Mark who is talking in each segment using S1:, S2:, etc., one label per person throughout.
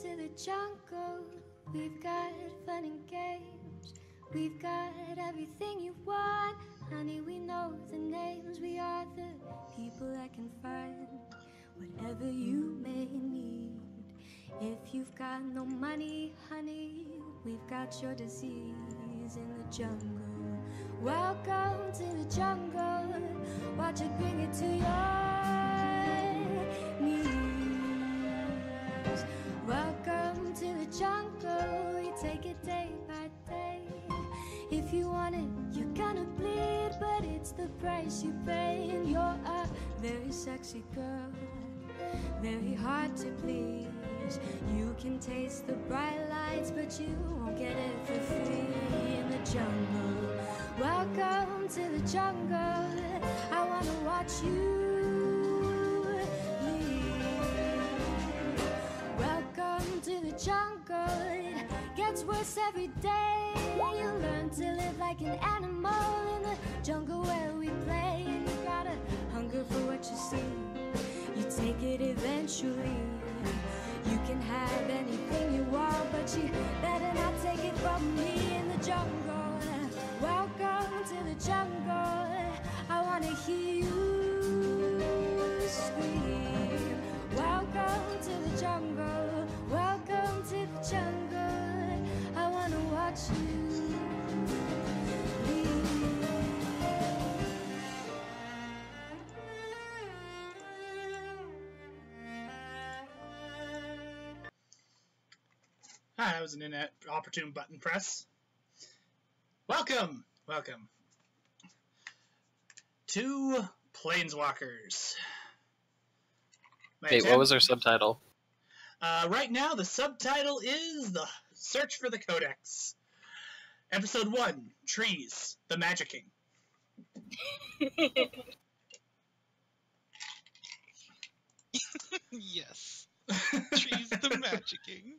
S1: to the jungle. We've got fun and games. We've got everything you want. Honey, we know the names. We are the people that can find whatever you may need. If you've got no money, honey, we've got your disease in the jungle. Welcome to the jungle. Watch it bring it to your knees. Welcome to the jungle. We take it day by day. If you want it, you're gonna bleed, but it's the price you pay. And you're a very sexy girl, very hard to please. You can taste the bright lights, but you won't get it for free in the jungle. Welcome to the jungle. I wanna watch you leave. Welcome to the jungle. It gets worse every day. You learn to live like an animal in the jungle where we play. And you gotta hunger for what you see. You take it eventually. You can have anything you want, but you better not take it from me in the jungle. Welcome to the jungle. I wanna hear you scream. Welcome to the jungle. Welcome to the jungle. I wanna watch you leave.
S2: Ah, that was an inopportune button press. Welcome to Planeswalkers.
S3: Wait, what was our subtitle?
S2: Right now, the subtitle is The Search for the Codex. Episode 1, Trees, the Magicking.
S4: Yes. Trees, the Magicking.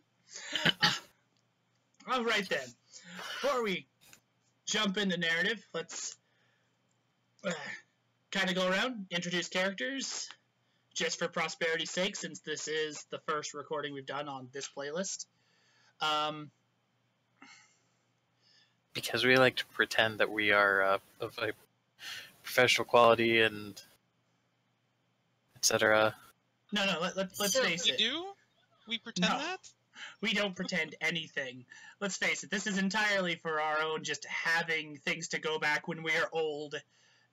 S2: All right then. Before we jump into narrative, let's kind of go around, introduce characters, just for prosperity's sake, since this is the first recording we've done on this playlist.
S3: Because we like to pretend that we are of a professional quality and etc.
S2: No, let's face it.
S4: We do? We pretend
S2: No.
S4: that?
S2: We don't pretend anything. Let's face it, this is entirely for our own just having things to go back when we are old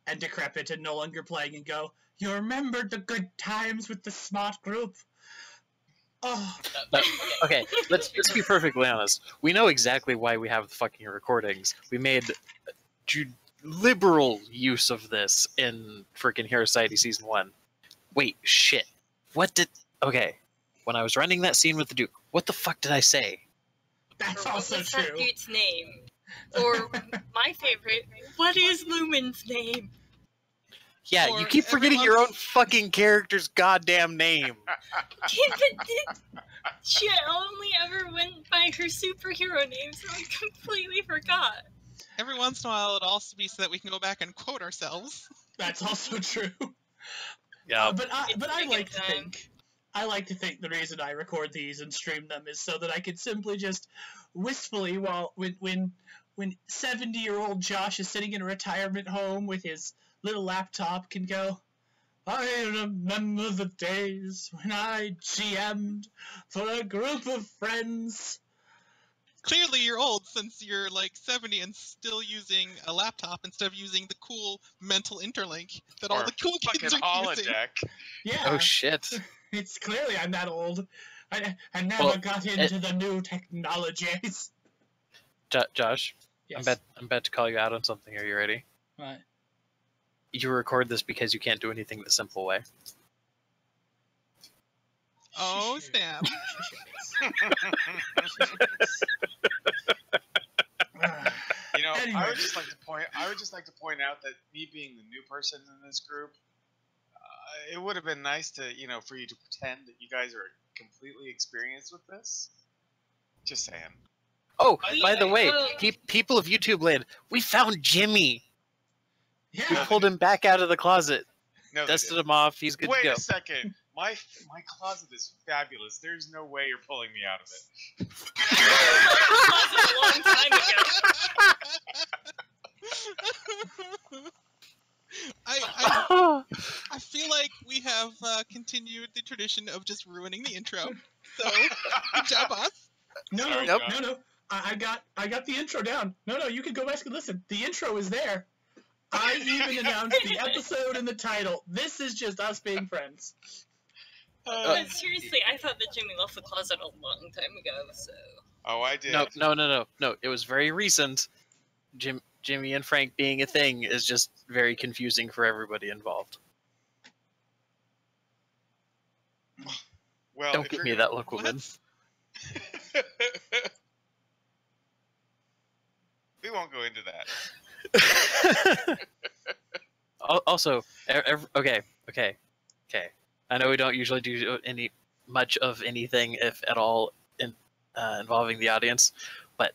S2: and decrepit and no longer playing and go, you remembered the good times with the smart group? Oh.
S3: Okay, let's be perfectly honest. We know exactly why we have the fucking recordings. We made liberal use of this in freaking Hero Society Season 1. Wait, shit. What did... Okay, when I was running that scene with the Duke, what the fuck did I say?
S2: That's
S5: Or
S2: also
S5: what was
S2: true.
S5: that dude's name? Or my favorite, what is Lumen's name?
S3: Yeah,
S4: Or
S3: you keep forgetting your own fucking character's goddamn name.
S5: She only ever went by her superhero name, so I completely forgot.
S4: Every once in a while, it'll also be so that we can go back and quote ourselves.
S2: That's also true.
S3: Yeah.
S2: But I
S5: It's
S2: like to think the reason I record these and stream them is so that I can simply just wistfully, when 70-year-old Josh is sitting in a retirement home with his little laptop, can go, I remember the days when I GM'd for a group of friends.
S4: Clearly, you're old since you're like 70 and still using a laptop instead of using the cool mental interlink that all the cool kids are using.
S2: Yeah.
S3: Oh shit.
S2: It's clearly I'm that old. I never
S3: Well,
S2: got into the new technologies.
S3: Josh,
S2: Yes.
S3: I'm about to call you out on something. Are you ready?
S2: What?
S3: You record this because you can't do anything the simple way.
S4: Oh, snap.
S6: You know,
S2: Anyway.
S6: I would just like to point out that me being the new person in this group, it would have been nice to, for you to pretend that you guys are completely experienced with this. Just saying.
S3: Oh, by the way, people of YouTube land, we found Jimmy.
S2: Yeah.
S3: We pulled him back out of the closet,
S6: No, they
S3: dusted
S6: didn't.
S3: him off. He's good
S6: Wait
S3: to go.
S6: a second. My closet is fabulous. There's no way you're pulling me out of it.
S5: A long time ago.
S4: I feel like we have continued the tradition of just ruining the intro. So, good job, boss.
S2: No,
S6: Sorry,
S2: no,
S6: Josh.
S2: no. I got the intro down. No, you can go back and listen. The intro is there. I even announced the episode and the title. This is just us being friends.
S5: But seriously, I thought that Jimmy left the closet a long time ago, so...
S6: Oh, I did.
S3: No. It was very recent. Jimmy and Frank being a thing is just very confusing for everybody involved.
S6: Well,
S3: Don't give me that look, woman.
S6: We won't go into that.
S3: Also, okay. I know we don't usually do much of anything, if at all, involving the audience, but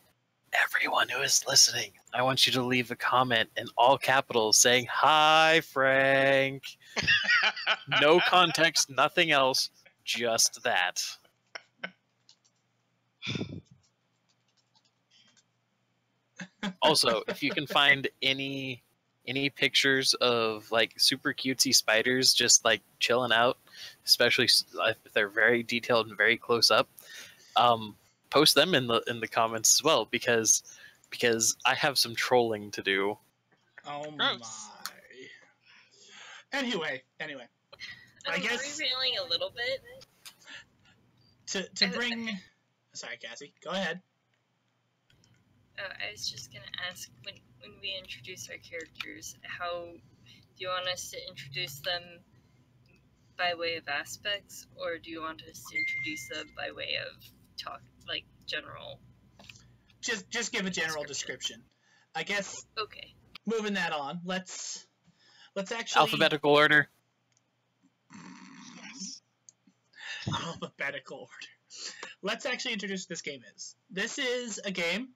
S3: everyone who is listening, I want you to leave a comment in all capitals saying, "Hi, Frank." No context, nothing else, just that. Also, if you can find any pictures of like super cutesy spiders just like chilling out, especially if they're very detailed and very close up, post them in the comments as well, because I have some trolling to do.
S2: Oh
S4: Gross.
S2: my. Anyway. I
S5: I'm
S2: guess
S5: revealing a little bit.
S2: to bring. Sorry, Cassie. Go ahead.
S5: I was just gonna ask, when we introduce our characters, how do you want us to introduce them by way of aspects, or do you want us to introduce them by way of talk, like general?
S2: Just give a general description. I guess.
S5: Okay.
S2: Moving that on. Let's actually
S3: Alphabetical order.
S2: Alphabetical order. Let's actually introduce what this game is. This is a game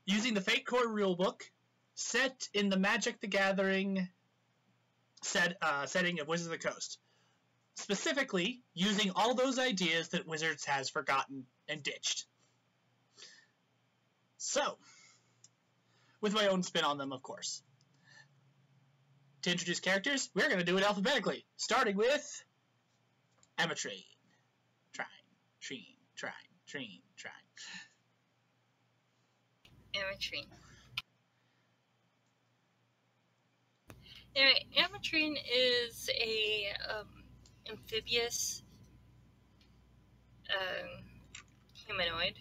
S2: using the Fate Core rulebook, set in the Magic the Gathering setting of Wizards of the Coast. Specifically, using all those ideas that Wizards has forgotten and ditched. So, with my own spin on them, of course. To introduce characters, we're going to do it alphabetically, starting with Amatrine. Trine.
S5: Amatrine. Anyway, Amatrine is a amphibious humanoid.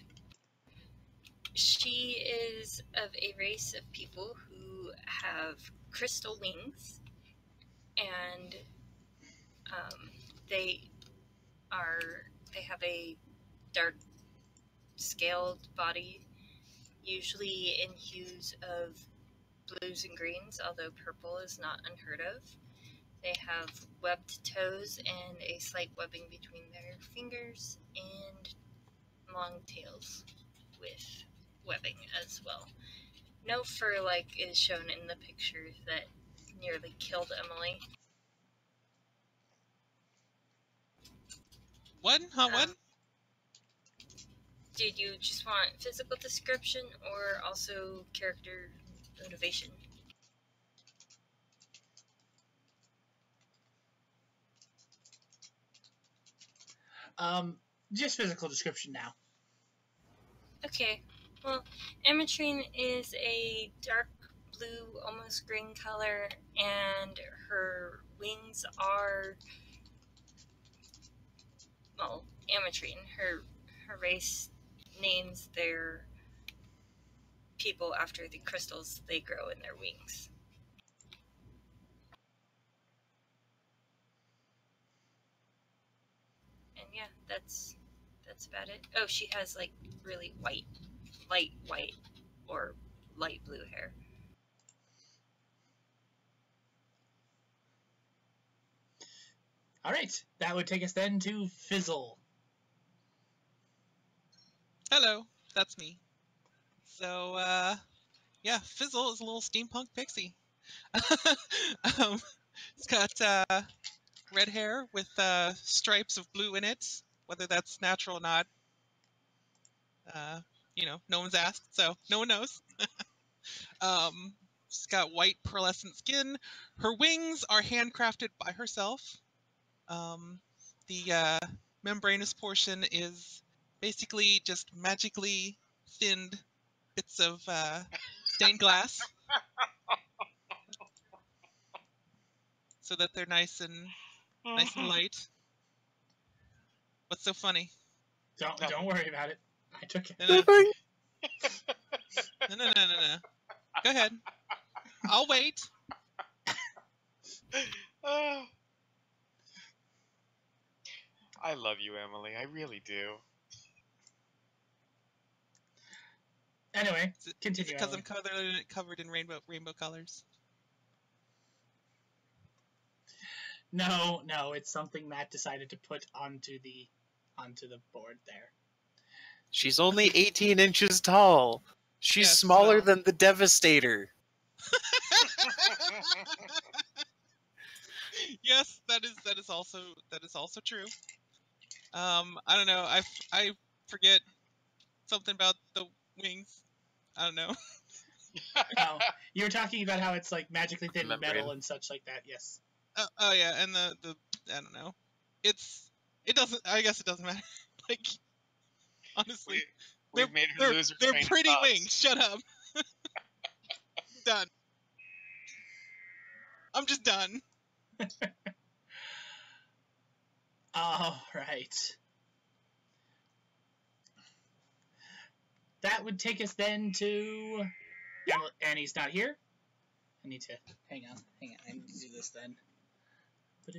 S5: She is of a race of people who have crystal wings, and they have a dark scaled body, usually in hues of blues and greens, although purple is not unheard of. They have webbed toes and a slight webbing between their fingers, and long tails with webbing as well. No fur like is shown in the picture that nearly killed Emily.
S4: What? What?
S5: Did you just want physical description or also character motivation?
S2: Just physical description now.
S5: Okay, well, Amatrine is a dark blue, almost green color, and her wings are, well, Amatrine. Her race names their people after the crystals they grow in their wings. And yeah, that's about it. Oh, she has like really light white or light blue hair.
S2: All right, that would take us then to Fizzle.
S4: Hello, that's me. So, yeah, Fizzle is a little steampunk pixie. It's got red hair with stripes of blue in it. Whether that's natural or not, no one's asked, so no one knows. She's got white pearlescent skin. Her wings are handcrafted by herself. The membranous portion is basically just magically thinned bits of stained glass, so that they're nice and light. What's so funny?
S2: Don't worry about it. I took it.
S4: No. Go ahead. I'll wait.
S6: I love you, Emily. I really do.
S2: Anyway,
S4: Is
S2: continue.
S4: it because I'm covered in rainbow colors?
S2: No, it's something Matt decided to put onto the board there.
S3: She's only 18 inches tall. She's
S4: Yes,
S3: smaller
S4: well.
S3: than the Devastator.
S4: Yes, that is also true. I don't know. I forget something about the wings. I don't know.
S2: Oh, you were talking about how it's like magically thin
S3: Membrane.
S2: metal and such like that. Yes.
S4: Oh yeah, and the I don't know. It doesn't. I guess it doesn't matter. Like, honestly,
S6: We've made her lose her
S4: they're
S6: train of
S4: pretty
S6: thought.
S4: wings. Shut up. Done. I'm just done.
S2: All right. That would take us then to Annie's not here. I need to hang on. I need to do this then. There,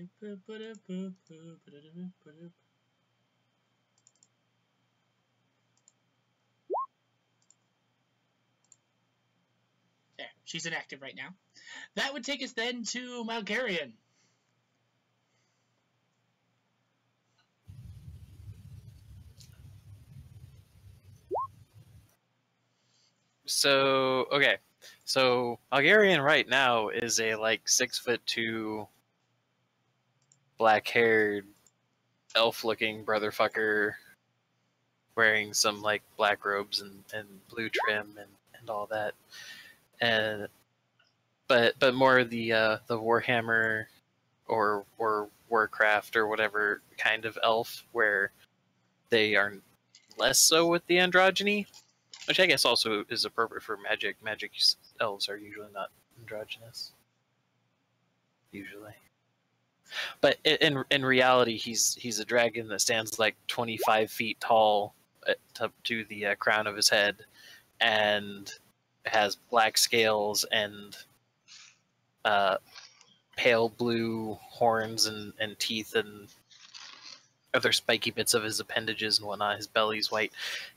S2: she's inactive right now. That would take us then to Malgarian.
S3: So, okay. So, Algarian right now is a, 6'2", black-haired, elf-looking brotherfucker wearing some, black robes and blue trim and all that. And but more the Warhammer or Warcraft or whatever kind of elf, where they are less so with the androgyny, which I guess also is appropriate for magic. Magic elves are usually not androgynous. Usually. But in reality, he's a dragon that stands 25 feet tall up to the crown of his head, and has black scales and pale blue horns and teeth and other spiky bits of his appendages and whatnot. His belly's white,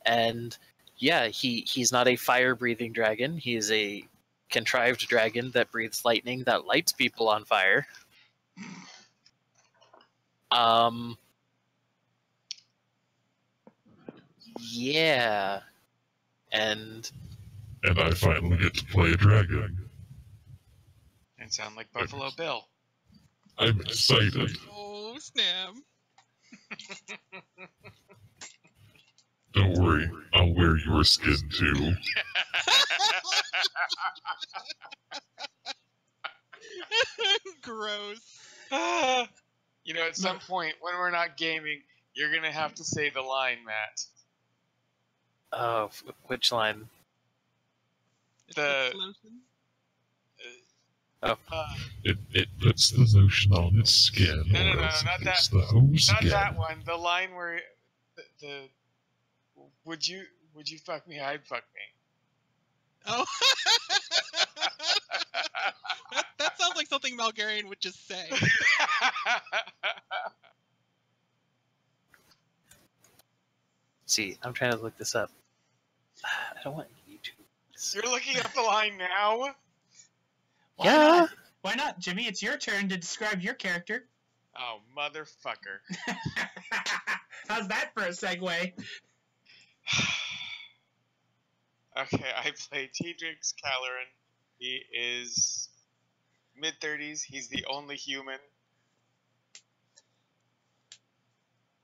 S3: and yeah, he's not a fire-breathing dragon. He is a contrived dragon that breathes lightning that lights people on fire. Yeah, and
S7: I finally get to play a dragon.
S6: And sound like Buffalo Bill.
S7: I'm excited.
S4: Oh snap!
S7: Don't worry, I'll wear your skin too.
S4: Gross.
S6: At some point when we're not gaming, you're gonna have to say the line, Matt.
S3: oh, which line?
S6: The
S7: It puts the lotion on its skin.
S6: No,
S7: or
S6: not
S7: else it
S6: that.
S7: gets the hose
S6: Not
S7: again.
S6: that one. The line where the would you fuck me? I'd fuck me.
S4: Oh. that sounds like something Malgarian would just say.
S3: See, I'm trying to look this up. I don't want you to.
S6: You're looking up the line now?
S2: Why not? Why not, Jimmy? It's your turn to describe your character.
S6: Oh, motherfucker.
S2: How's that for a segue?
S6: Okay, I play Tedrix Caloran. He is mid-30s. He's the only human.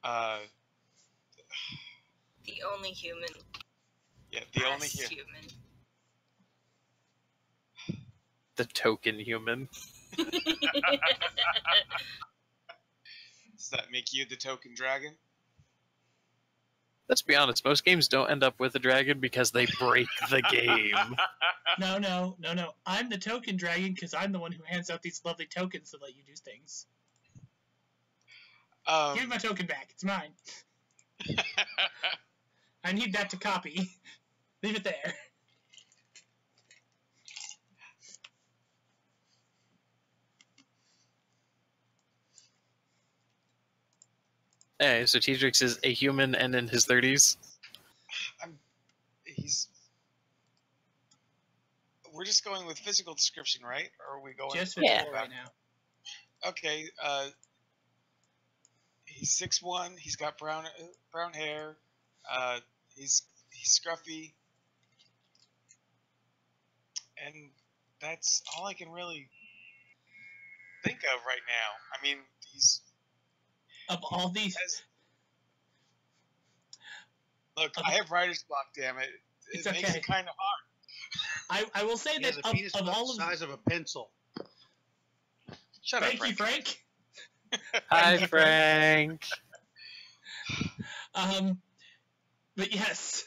S5: The only human.
S6: Yeah, the only
S5: Last
S6: human.
S5: human.
S3: The token human.
S6: Does that make you the token dragon?
S3: Let's be honest, most games don't end up with a dragon because they break the game.
S2: No. I'm the token dragon because I'm the one who hands out these lovely tokens to let you do things. Give me my token back. It's mine. I need that to copy. Leave it there.
S3: Hey, so T-Drix is a human and in his 30s?
S6: We're just going with physical description, right? Or are we going
S2: Just
S3: Yeah.
S2: physical right now.
S6: Okay, he's 6'1", he's got brown hair, he's scruffy, and that's all I can really think of right now. I mean, he's...
S2: Of all these...
S6: Look, I have writer's block, damn it. It makes
S2: okay.
S6: it kind of hard.
S2: I will say
S8: He
S2: that
S8: has a penis
S2: of
S8: about
S2: all
S8: the
S2: of...
S8: size of a pencil.
S6: Shut up,
S2: Thank you, Frank.
S3: Hi, Frank.
S2: But yes.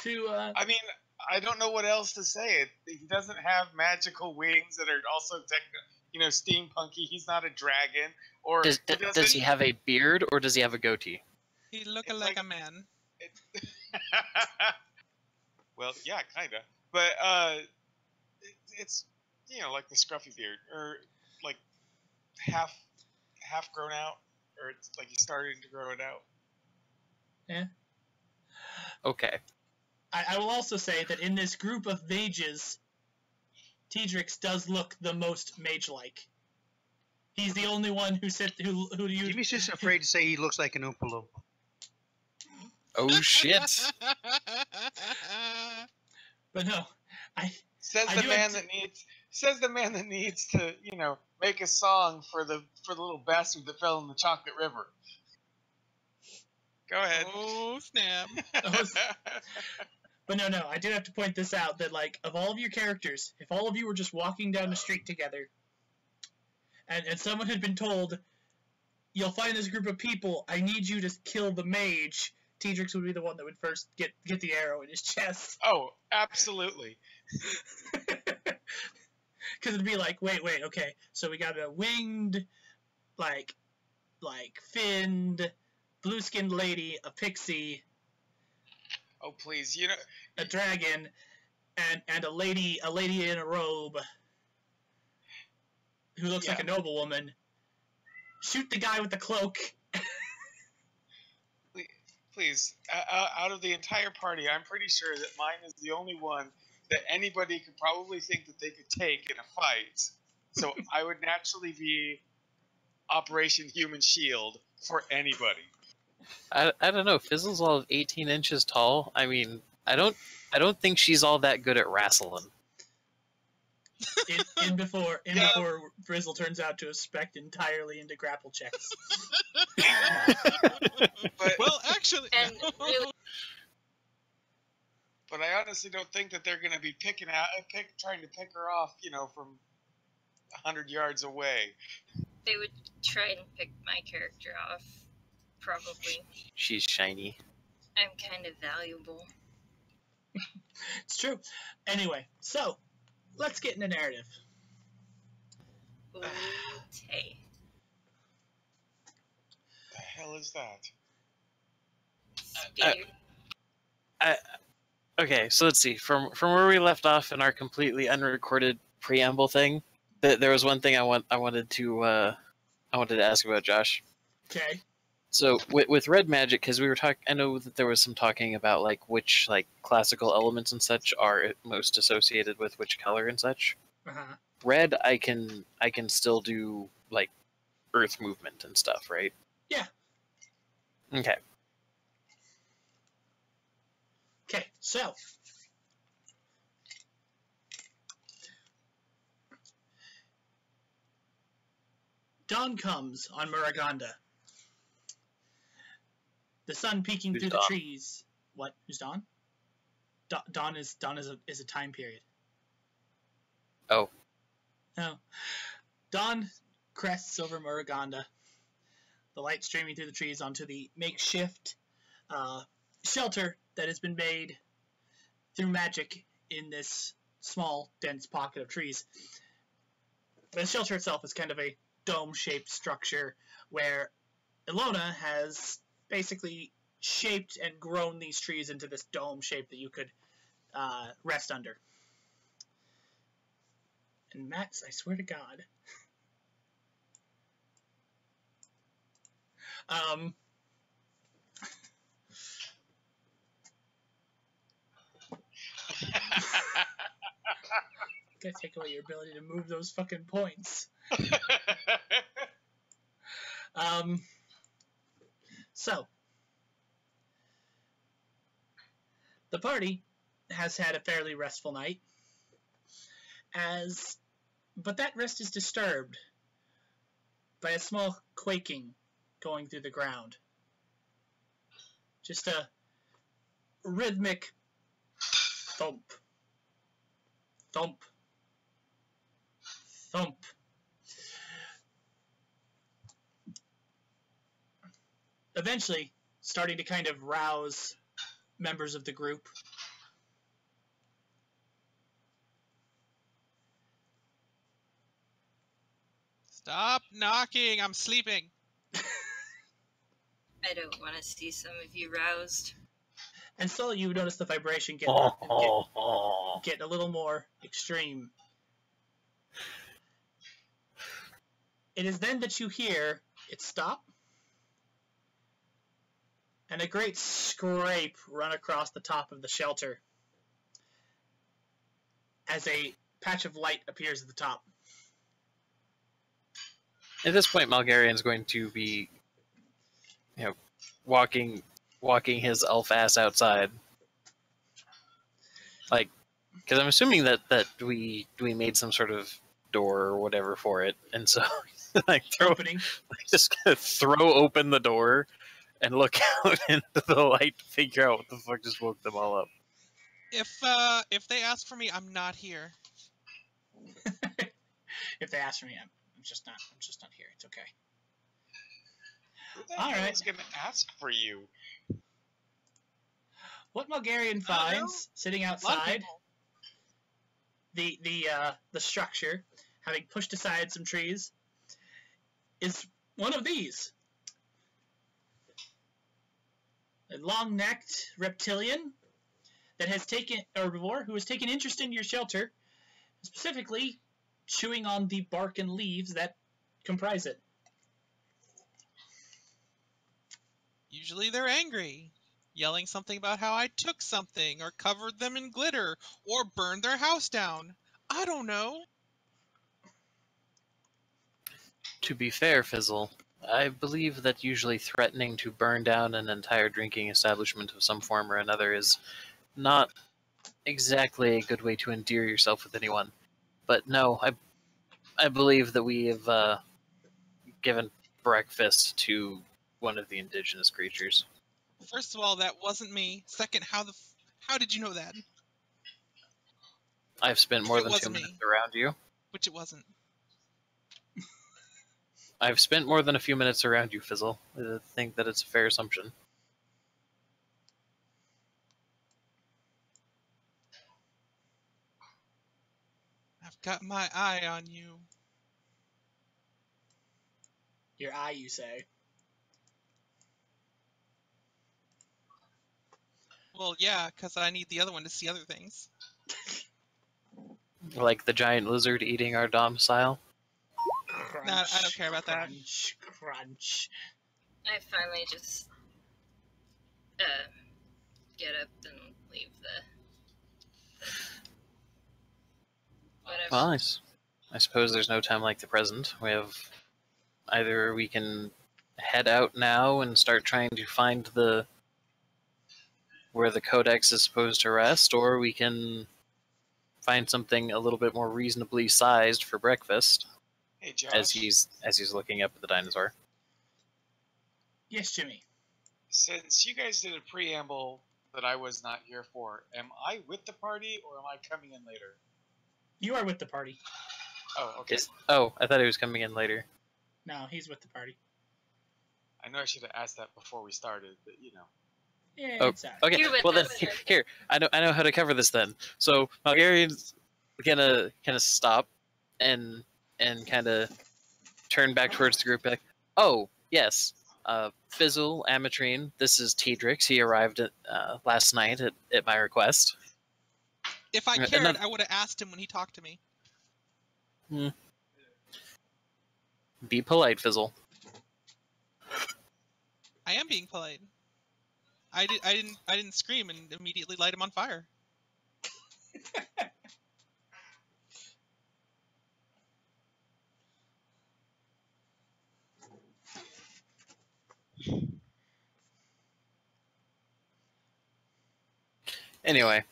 S6: I mean, I don't know what else to say. He doesn't have magical wings that are also steampunky. He's not a dragon. Or
S3: Does he have a beard or does he have a goatee?
S4: He look like a man.
S6: Well, yeah, kinda. But it's like the scruffy beard, or like half grown out, or it's like he's starting to grow it out.
S2: Yeah.
S3: Okay.
S2: I will also say that in this group of mages, T-Drix does look the most mage-like. He's the only one who
S8: Jimmy's just afraid to say he looks like an Oompa Loompa.
S3: Oh, shit.
S2: But no,
S6: Says the man that needs to, make a song for the little bastard that fell in the chocolate river. Go ahead.
S4: Oh, snap.
S2: But no, I do have to point this out, that, like, of all of your characters, if all of you were just walking down the street together, and someone had been told, you'll find this group of people, I need you to kill the mage, T-Drix would be the one that would first get the arrow in his chest.
S6: Oh, absolutely.
S2: Because it'd be like, wait, okay, so we got a winged, like finned, blue-skinned lady, a pixie,
S6: oh please,
S2: a dragon, and a lady in a robe who looks like a noblewoman. Shoot the guy with the cloak.
S6: Please, out of the entire party, I'm pretty sure that mine is the only one that anybody could probably think that they could take in a fight. So I would naturally be Operation Human Shield for anybody.
S3: I don't know. Fizzle's all 18 inches tall. I mean, I don't think she's all that good at wrestling.
S2: In before Frizzle turns out to have spec'd entirely into grapple checks.
S4: Well, actually...
S5: And really,
S6: But I honestly don't think that they're going to be trying to pick her off, from 100 yards away.
S5: they would try and pick my character off, probably.
S3: She's shiny.
S5: I'm kind of valuable.
S2: It's true. Anyway, so let's get in the narrative.
S5: Okay.
S6: The hell is that?
S5: Spear.
S3: Okay, so let's see. From where we left off in our completely unrecorded preamble thing, there was one thing I wanted to ask about, Josh.
S2: Okay.
S3: So with red magic, because we were talking, I know that there was some talking about like which like classical elements and such are most associated with which color and such.
S2: Uh-huh.
S3: Red, I can still do like earth movement and stuff, right?
S2: Yeah.
S3: Okay.
S2: Okay, so dawn comes on Muraganda. the sun peeking
S3: Who's
S2: through
S3: Dawn?
S2: the trees. What? Who's Dawn? Dawn is a time period.
S3: Oh.
S2: No. Dawn crests over Muruganda, the light streaming through the trees onto the makeshift shelter that has been made through magic in this small, dense pocket of trees. The shelter itself is kind of a dome-shaped structure where Ilona has basically shaped and grown these trees into this dome shape that you could rest under. And Matt, I swear to God. Gotta take away your ability to move those fucking points. So, the party has had a fairly restful night, but that rest is disturbed by a small quaking going through the ground. Just a rhythmic thump, thump, thump. Eventually, starting to kind of rouse members of the group.
S4: Stop knocking. I'm sleeping.
S5: I don't want to see some of you roused.
S2: And slowly you notice the vibration get a little more extreme. It is then that you hear it stop, and a great scrape run across the top of the shelter as a patch of light appears at the top.
S3: At this point, Malgarian's going to be, walking his elf ass outside. Like, because I'm assuming that we made some sort of door or whatever for it, and so just gonna throw open the door and look out into the light to figure out what the fuck just woke them all up.
S4: If they ask for me, I'm not here.
S2: If they ask for me, I'm just not here. It's okay.
S6: Who the hell is going to ask for you?
S2: What Mulgarian finds sitting outside the structure, having pushed aside some trees, is one of these. A long-necked reptilian that has taken herbivore who has taken interest in your shelter, specifically chewing on the bark and leaves that comprise it.
S4: Usually they're angry, yelling something about how I took something, or covered them in glitter, or burned their house down. I don't know.
S3: To be fair, Fizzle, I believe that usually threatening to burn down an entire drinking establishment of some form or another is not exactly a good way to endear yourself with anyone. But no, I believe that we have given breakfast to one of the indigenous creatures.
S4: First of all, that wasn't me. Second, how did you know that?
S3: I've spent more than 2 minutes around you.
S4: Which it wasn't.
S3: I've spent more than a few minutes around you, Fizzle. I think that it's a fair assumption.
S4: I've got my eye on you.
S2: Your eye, you say?
S4: Well, yeah, because I need the other one to see other things.
S3: Like the giant lizard eating our domicile?
S2: Crunch,
S4: nah, I don't care about that.
S2: Crunch.
S5: I finally just get up and leave the whatever.
S3: Well, I suppose there's no time like the present. We have either we can head out now and start trying to find where the codex is supposed to rest, or we can find something a little bit more reasonably sized for breakfast.
S6: Hey, Josh.
S3: As he's looking up at the dinosaur.
S2: Yes, Jimmy.
S6: Since you guys did a preamble that I was not here for, am I with the party or am I coming in later?
S2: You are with the party.
S6: Oh, okay.
S3: I thought he was coming in later.
S2: No, he's with the party.
S6: I know I should have asked that before we started, but you know.
S2: Yeah,
S3: Oh,
S2: it's
S3: okay.
S5: You're with
S3: Well then,
S5: us.
S3: here. I know how to cover this then. So Malgarian's gonna kind of stop and kind of turn back towards the group. Like, oh yes, Fizzle, Amatrine. This is Tedrix. He arrived last night at my request.
S4: If I cared, I would have asked him when he talked to me.
S3: Be polite, Fizzle.
S4: I am being polite. I didn't scream and immediately light him on fire.
S3: Anyway.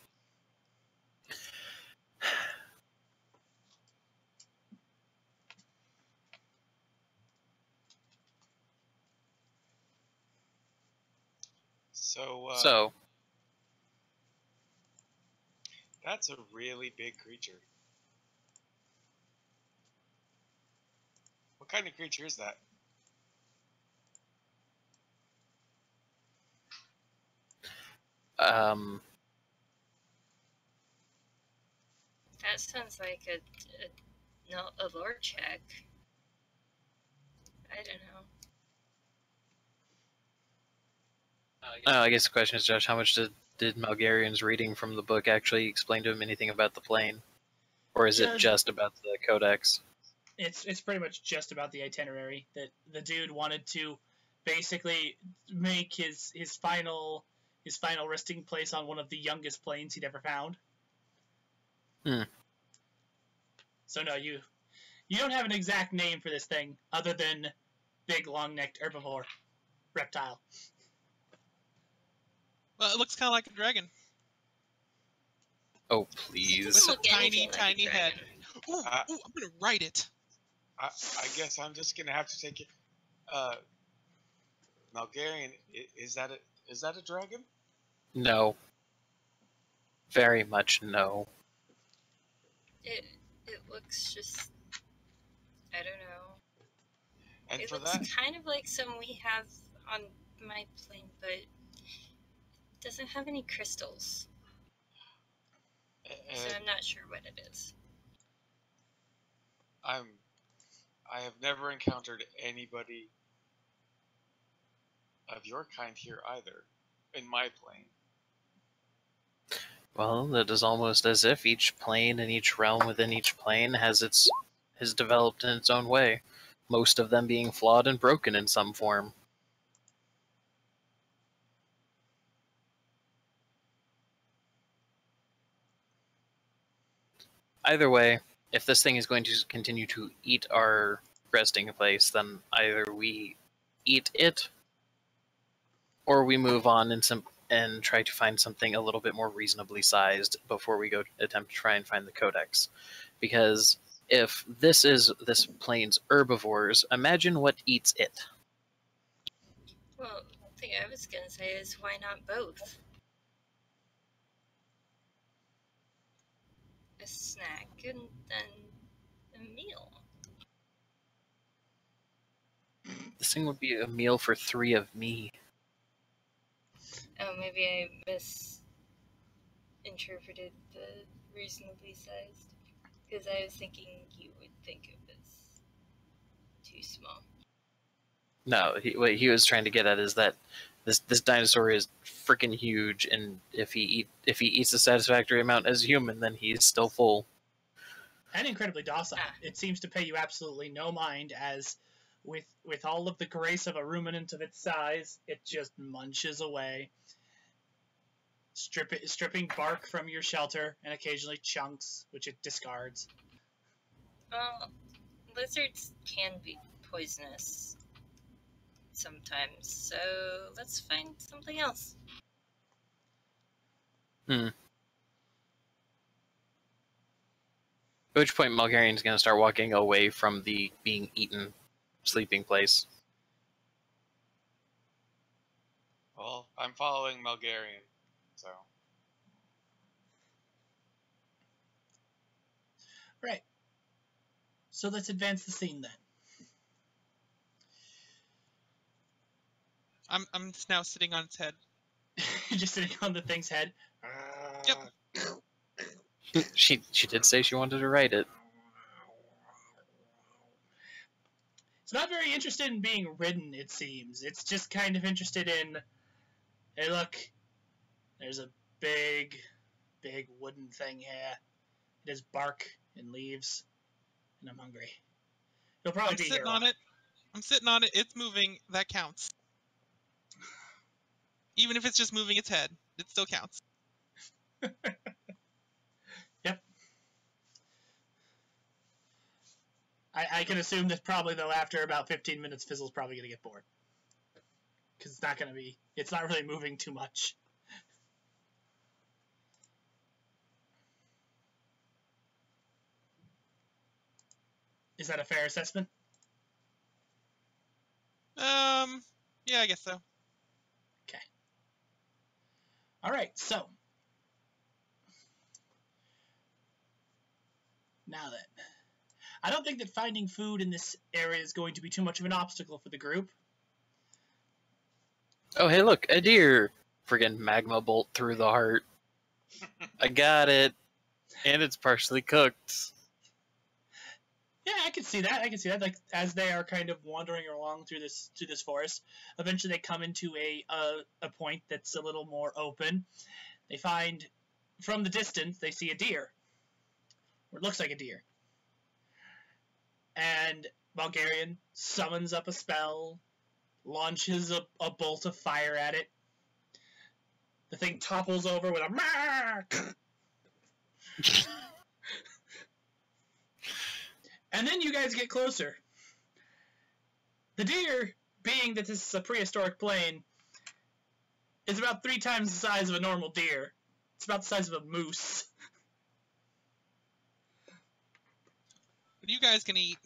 S6: So that's a really big creature. What kind of creature is that?
S5: That sounds like a lore check. I don't know.
S3: I guess the question is, Josh, how much did Malgarian's reading from the book actually explain to him anything about the plane? Or is it just about the codex?
S2: It's pretty much just about the itinerary, that the dude wanted to basically make his final resting place on one of the youngest planes he'd ever found. So no, you don't have an exact name for this thing other than big long-necked herbivore reptile.
S4: Well, it looks kind of like a dragon.
S3: Oh, please.
S4: With a tiny,
S5: like
S4: tiny
S5: a
S4: head.
S5: dragon.
S4: Ooh, I'm going to write it.
S6: I guess I'm just gonna have to take it. Malgarian, is that a dragon?
S3: No. Very much no.
S5: It looks just, I don't know.
S6: And
S5: It
S6: for
S5: looks
S6: that,
S5: kind of like some we have on my plane, but it doesn't have any crystals. So I'm not sure what it is.
S6: I have never encountered anybody of your kind here either, in my plane.
S3: Well, it is almost as if each plane and each realm within each plane has developed in its own way, most of them being flawed and broken in some form. Either way, if this thing is going to continue to eat our resting place, then either we eat it, or we move on and try to find something a little bit more reasonably sized before we go attempt to try and find the codex. Because if this is this plane's herbivores, imagine what eats it.
S5: Well, the thing I was gonna say is, why not both? A snack and then a meal.
S3: This thing would be a meal for 3 of me.
S5: Oh, maybe I misinterpreted the reasonably sized. Because I was thinking you would think it was too small.
S3: No, what he was trying to get at is that this dinosaur is freaking huge, and if he eats a satisfactory amount as a human, then he's still full.
S2: And incredibly docile. It seems to pay you absolutely no mind, as with all of the grace of a ruminant of its size, it just munches away, stripping bark from your shelter and occasionally chunks, which it discards.
S5: Well, lizards can be poisonous sometimes, so let's find something else.
S3: At which point, Malgarian's going to start walking away from the being eaten sleeping place.
S6: Well, I'm following Malgarian, so.
S2: Right. So let's advance the scene then.
S4: I'm now sitting on its head.
S2: You're just sitting on the thing's head.
S4: Yep.
S3: She did say she wanted to write it.
S2: It's not very interested in being ridden, it seems. It's just kind of interested in, hey, look, there's a big wooden thing here. It has bark and leaves, and I'm hungry. It'll probably be
S4: sitting
S2: here.
S4: on it. I'm sitting on it. It's moving. That counts. Even if it's just moving its head, it still counts.
S2: Yep. I can assume that probably, though, after about 15 minutes, Fizzle's probably going to get bored. Because it's not really moving too much. Is that a fair assessment?
S4: Yeah, I guess so.
S2: Okay. All right, so. Now then. I don't think that finding food in this area is going to be too much of an obstacle for the group.
S3: Oh, hey, look, a deer! Friggin' magma bolt through the heart. I got it. And it's partially cooked.
S2: Yeah, I can see that. Like, as they are kind of wandering along through this forest, eventually they come into a point that's a little more open. They find, from the distance, they see a deer. Or it looks like a deer. And Bulgarian summons up a spell, launches a bolt of fire at it. The thing topples over with a mark. And then you guys get closer. The deer, being that this is a prehistoric plane, is about 3 times the size of a normal deer. It's about the size of a moose.
S4: What are you guys gonna eat?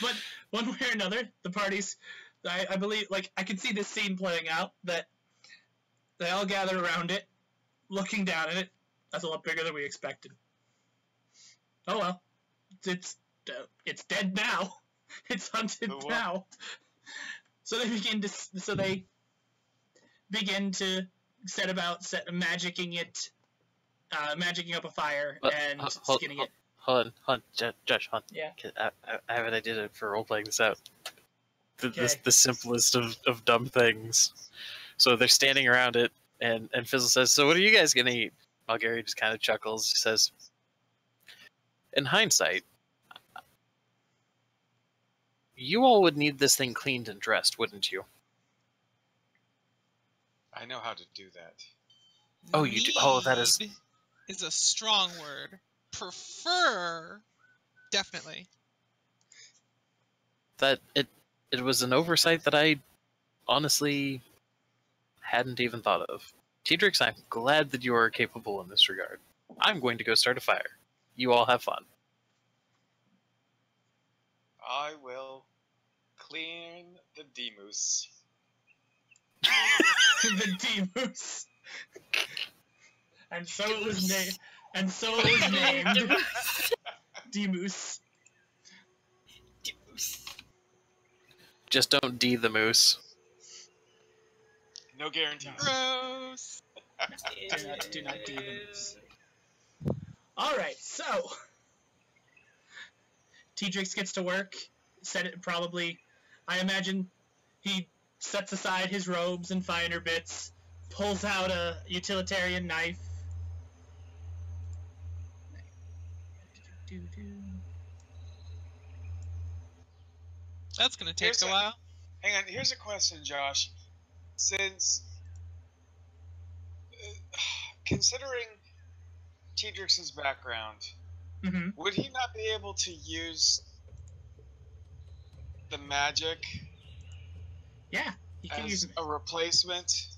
S2: But one way or another, the parties, I believe, like, I can see this scene playing out, that they all gather around it, looking down at it. That's a lot bigger than we expected. Oh well. It's dead now. It's hunted now. So they begin to set about magicking it, magicking up a fire and skinning it.
S3: Hold on, Josh, hold on.
S2: Yeah.
S3: I have an idea for role playing this out.
S2: Okay.
S3: The simplest of dumb things. So they're standing around it, and Fizzle says, "So what are you guys gonna eat?" Bulgari just kind of chuckles. He says, "In hindsight, you all would need this thing cleaned and dressed, wouldn't you?"
S6: I know how to do that.
S3: Oh, you do? Oh, that is
S4: a strong word. Prefer, definitely.
S3: That it was an oversight that I honestly hadn't even thought of. Tedrix, I'm glad that you are capable in this regard. I'm going to go start a fire. You all have fun.
S6: I will clean the D-moose.
S2: The D-moose. And so it was named. And so it was named D-moose.
S3: Just don't D the moose.
S6: No guarantees.
S4: Gross.
S2: Do not D the moose. Alright, so Tedrix gets to work. I imagine he sets aside his robes and finer bits, pulls out a utilitarian knife.
S4: That's gonna take a while.
S6: Hang on, here's a question, Josh. Since, considering Tedrix's background, would he not be able to use the magic
S2: he can
S6: as
S2: use
S6: a replacement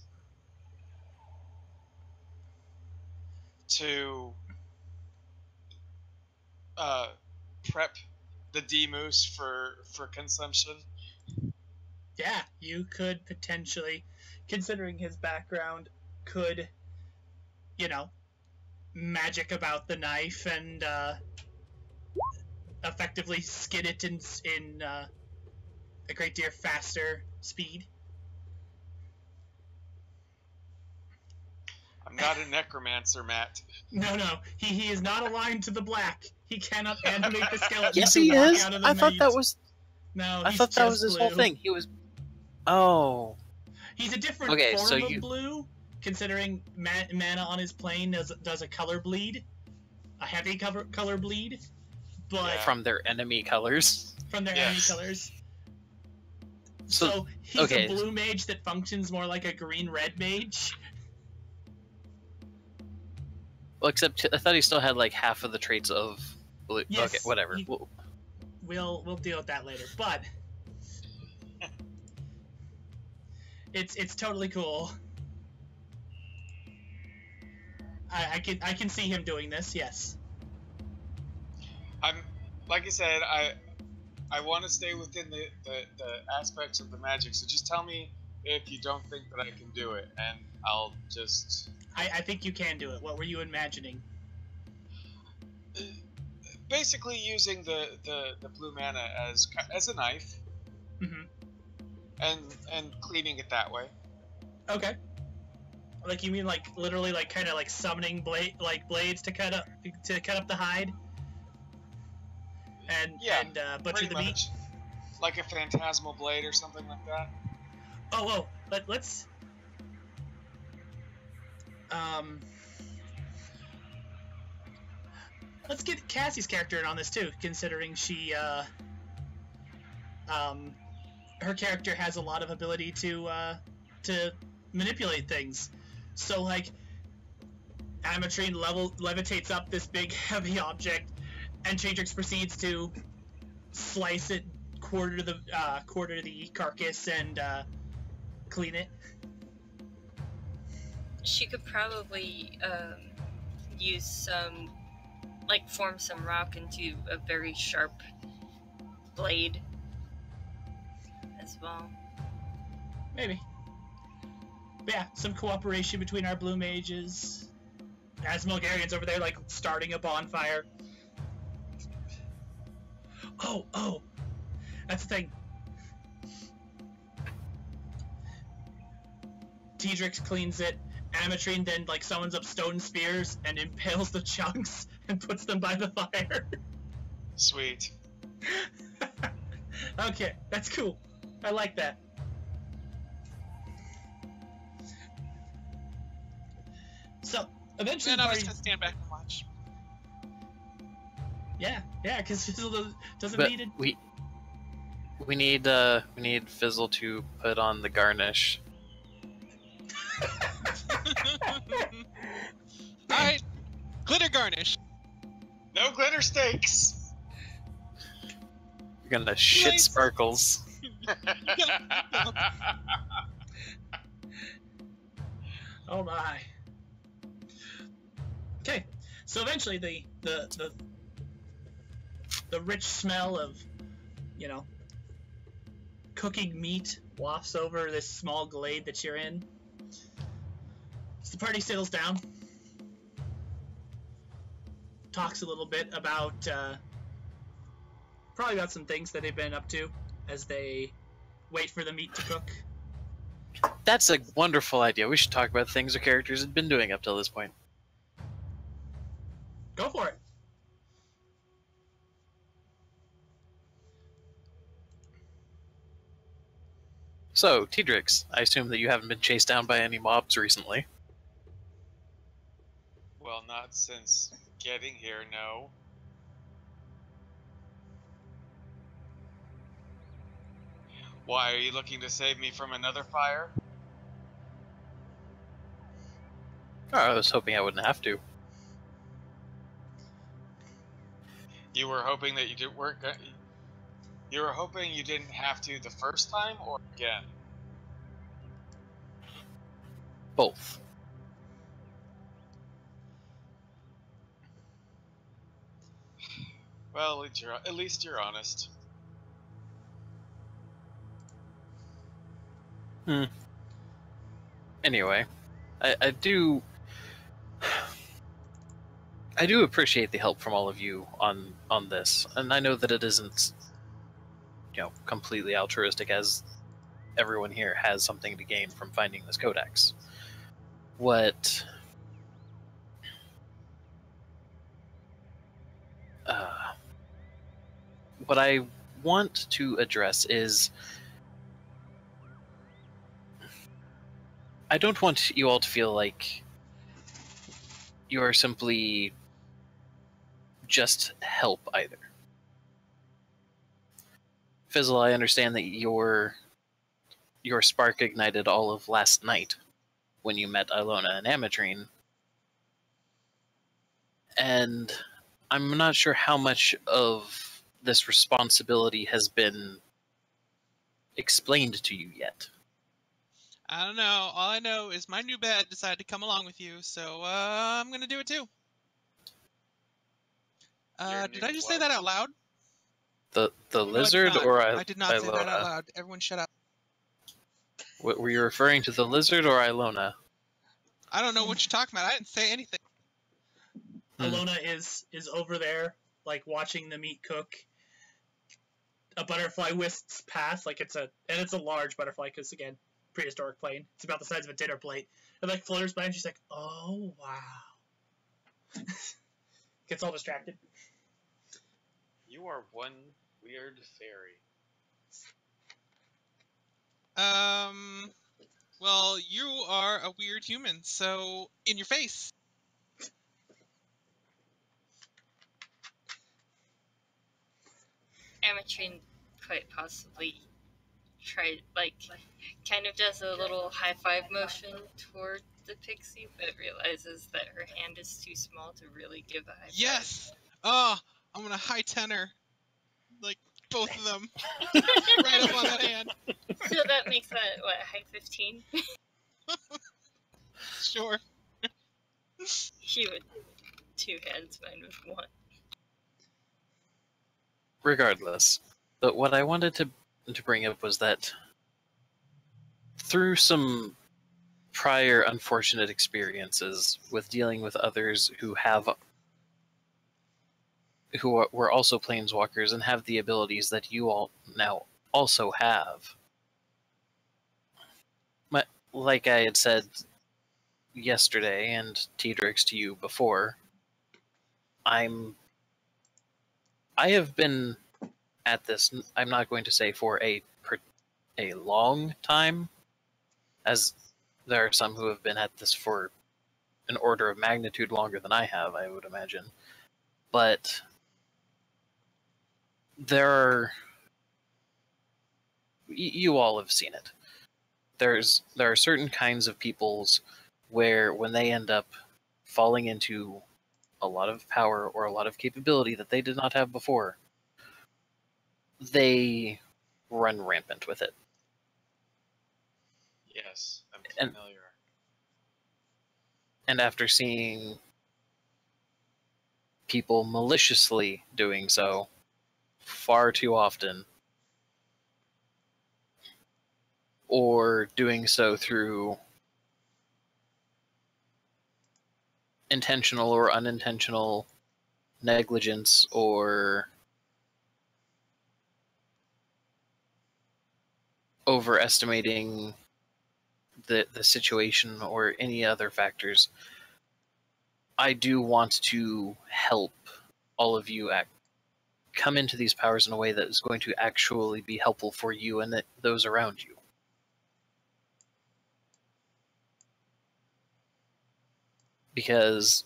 S6: to prep the D-moose for consumption?
S2: Yeah, you could potentially, considering his background, could, you know, magic about the knife and effectively skid it in a great deal faster speed.
S6: I'm not a necromancer, Matt.
S2: No, he is not aligned to the black. He cannot animate the skeleton.
S3: Yes,
S2: to
S3: he
S2: walk
S3: is.
S2: Out of the
S3: I thought
S2: meat.
S3: that was.
S2: No,
S3: I
S2: he's
S3: thought that
S2: just
S3: was his
S2: blue.
S3: whole thing. He was. Oh.
S2: He's a different
S3: Okay,
S2: form
S3: so
S2: of
S3: you-
S2: blue, considering mana on his plane does a color bleed, a heavy color bleed, but
S6: Yeah.
S3: From their enemy colors.
S2: from their
S6: Yes.
S2: enemy colors.
S3: So,
S2: So he's
S3: okay.
S2: a blue mage that functions more like a green-red mage.
S3: Well, except I thought he still had like half of the traits of blue.
S2: Yes,
S3: Okay, whatever.
S2: he- We'll deal with that later, but it's totally cool. I can see him doing this. Yes.
S6: I'm like I said, I want to stay within the aspects of the magic. So just tell me if you don't think that I can do it, and I'll just.
S2: I think you can do it. What were you imagining?
S6: Basically using the blue mana as a knife,
S2: Mm-hmm.
S6: and cleaning it that way.
S2: Okay. Like you mean like literally like kind of like summoning blades to cut up the hide and
S6: Yeah,
S2: butcher
S6: pretty
S2: the meat.
S6: much. Like a phantasmal blade or something like that.
S2: Oh, let's let's get Cassie's character in on this too, considering she her character has a lot of ability to manipulate things. So like Amatrine levitates up this big heavy object, and Chatrix proceeds to slice it quarter to the carcass and clean it.
S5: She could probably use some, like, form some rock into a very sharp blade as well.
S2: Maybe. But yeah, some cooperation between our blue mages. As Mulgarian's over there, like, starting a bonfire. Oh! That's the thing. Teedrix cleans it. Amatrine then, like, summons up stone spears and impales the chunks and puts them by the fire.
S6: Sweet.
S2: Okay, that's cool. I like that. So, eventually
S4: Then
S2: the
S4: I was
S2: party...
S4: gonna stand back and watch.
S2: Yeah, because Fizzle doesn't
S3: But
S2: need it.
S3: we need Fizzle to put on the garnish.
S4: Alright, glitter garnish.
S6: No glitter stakes.
S3: You're gonna shit
S4: Nice.
S3: sparkles.
S2: Oh my. Okay, so eventually the rich smell of, you know, cooking meat wafts over this small glade that you're in. So the party settles down, talks a little bit about, probably about some things that they've been up to as they wait for the meat to cook.
S3: That's a wonderful idea. We should talk about things our characters had been doing up till this point.
S2: Go for it.
S3: So, Teedrix, I assume that you haven't been chased down by any mobs recently.
S6: Well, not since getting here, no. Why, are you looking to save me from another fire?
S3: Oh, I was hoping I wouldn't have to.
S6: You were hoping that you were hoping you didn't have to the first time, or again?
S3: Both.
S6: Well, at least you're honest.
S3: Anyway, I do appreciate the help from all of you on this, and I know that it isn't, completely altruistic, as everyone here has something to gain from finding this codex. What I want to address is, I don't want you all to feel like you are simply just help either. Fizzle, I understand that your spark ignited all of last night when you met Ilona and Ametrine, and I'm not sure how much of this responsibility has been explained to you yet.
S4: I don't know. All I know is my new bed decided to come along with you, so I'm gonna do it too. Did I just say that out loud?
S3: The
S4: No,
S3: lizard, or
S4: I did not say that out loud. Everyone shut up.
S3: What, were you referring to the lizard or Ilona?
S4: I don't know what you're talking about. I didn't say anything.
S2: Ilona is over there, like, watching the meat cook. A butterfly whisks past, like, it's a large butterfly, because, again, prehistoric plane. It's about the size of a dinner plate. It, like, flutters by, and she's like, oh, wow. Gets all distracted.
S6: You are one weird fairy.
S4: Well, you are a weird human, so in your face.
S5: Ametrine quite possibly kind of does a little high five motion toward the pixie, but realizes that her hand is too small to really give a high five.
S4: Yes! Oh, I'm gonna high tenor. Like, both of them. Right up on that hand.
S5: So that makes that, what, high 15?
S4: Sure.
S5: She would two hands mine with one.
S3: Regardless, but what I wanted to bring up was that through some prior unfortunate experiences with dealing with others who were also planeswalkers and have the abilities that you all now also have. Like I had said yesterday, and Tedrix to you before, I have been at this, I'm not going to say for a long time, as there are some who have been at this for an order of magnitude longer than I have, I would imagine. But there are, you all have seen it. There are certain kinds of peoples where when they end up falling into a lot of power or a lot of capability that they did not have before, they run rampant with it.
S6: Yes, I'm familiar.
S3: And after seeing people maliciously doing so far too often, or doing so through intentional or unintentional negligence or overestimating the situation or any other factors, I do want to help all of you come into these powers in a way that is going to actually be helpful for you and those around you. Because,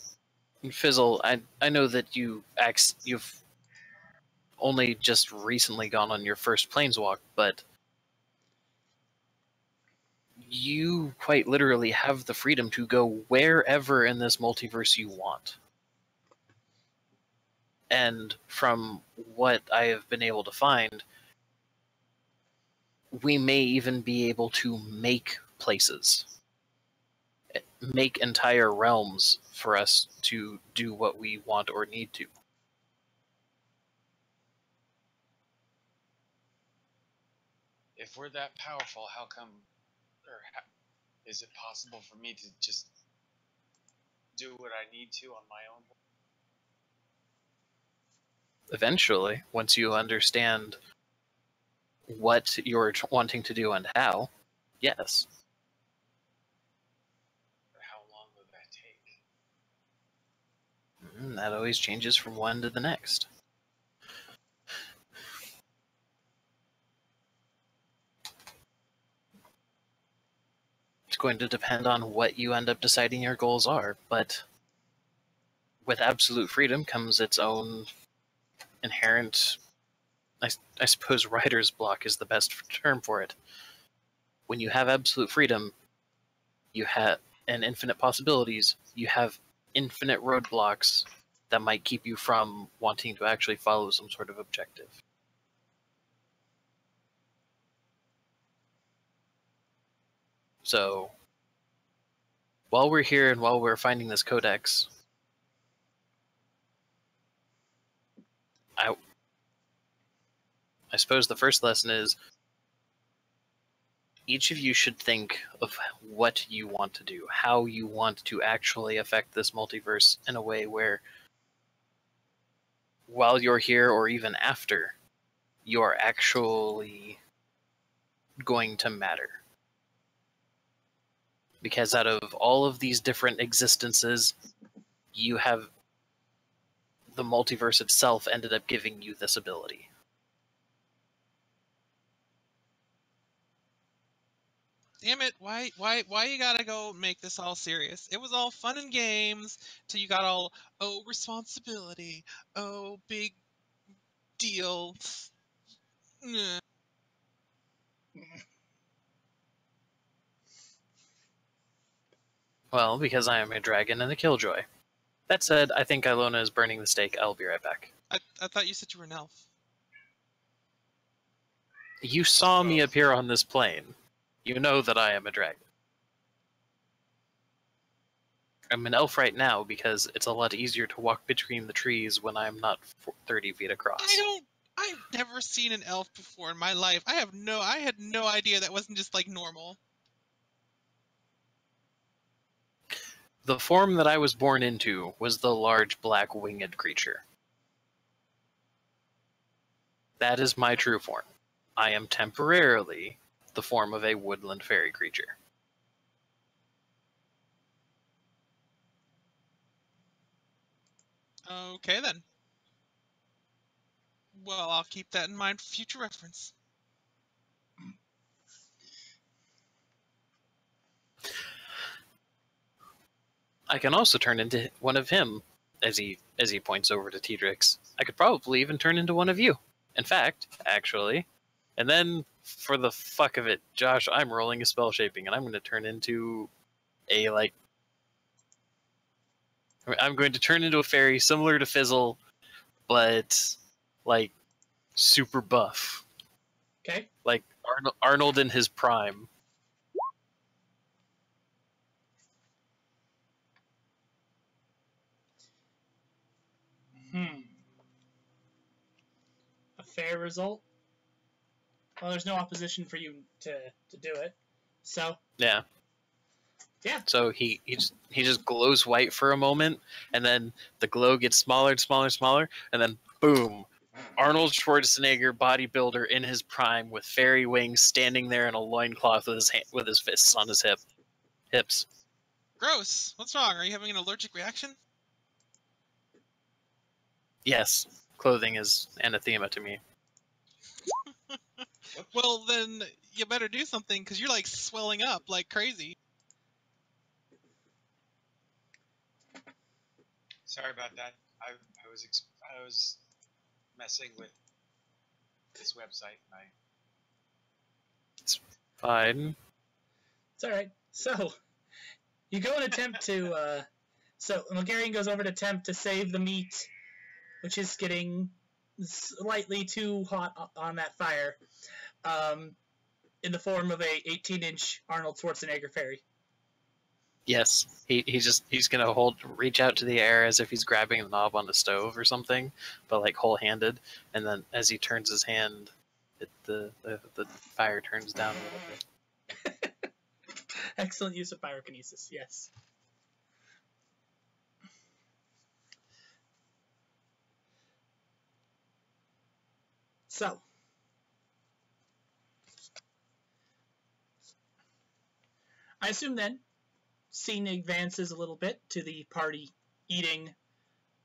S3: Fizzle, I know that you've only just recently gone on your first planeswalk, but you quite literally have the freedom to go wherever in this multiverse you want. And from what I have been able to find, we may even be able to make places, make entire realms for us to do what we want or need to.
S6: If we're that powerful, how come is it possible for me to just do what I need to on my own?
S3: Eventually, once you understand what you're wanting to do and how, yes.
S6: How long will that take?
S3: That always changes from one to the next. It's going to depend on what you end up deciding your goals are, but with absolute freedom comes its own inherent, I suppose writer's block is the best term for it. When you have absolute freedom, you have and infinite possibilities, you have infinite roadblocks that might keep you from wanting to actually follow some sort of objective. So, while we're here and while we're finding this codex, I suppose the first lesson is each of you should think of what you want to do, how you want to actually affect this multiverse in a way where while you're here or even after, you're actually going to matter. Because out of all of these different existences, you have the multiverse itself ended up giving you this ability.
S4: Damn it! Why you gotta go make this all serious? It was all fun and games till you got all responsibility, big deal. Nah.
S3: Well, because I am a dragon and a killjoy. That said, I think Ilona is burning the stake. I'll be right back.
S4: I thought you said you were an elf.
S3: You saw me appear on this plane. You know that I am a dragon. I'm an elf right now because it's a lot easier to walk between the trees when I'm not 30 feet across.
S4: I've never seen an elf before in my life. I had no idea that wasn't just like normal.
S3: The form that I was born into was the large black winged creature. That is my true form. I am temporarily the form of a woodland fairy creature.
S4: Okay then. Well, I'll keep that in mind for future reference.
S3: I can also turn into one of him, as he points over to Tedrix. I could probably even turn into one of you. In fact, actually. And then, for the fuck of it, Josh, I'm rolling a spell shaping, and I'm going to turn into a, I'm going to turn into a fairy similar to Fizzle, but, super buff.
S2: Okay.
S3: Like Arnold in his prime.
S2: A fair result. Well, there's no opposition for you to do it. So.
S3: Yeah.
S2: Yeah.
S3: So he just glows white for a moment, and then the glow gets smaller and smaller and smaller, and then boom, Arnold Schwarzenegger, bodybuilder in his prime with fairy wings, standing there in a loincloth with his fists on his hips.
S4: Gross. What's wrong? Are you having an allergic reaction?
S3: Yes, clothing is anathema to me.
S4: Well, then you better do something because you're like swelling up like crazy.
S6: Sorry about that. I was messing with this website and
S3: It's fine.
S2: It's all right. So you go and attempt to. So Mulgarian goes over to attempt to save the meat, which is getting slightly too hot on that fire, in the form of a 18-inch Arnold Schwarzenegger fairy.
S3: Yes, he's gonna reach out to the air as if he's grabbing the knob on the stove or something, but like whole-handed. And then as he turns his hand, the fire turns down a little bit.
S2: Excellent use of pyrokinesis, yes. So, I assume then, scene advances a little bit to the party eating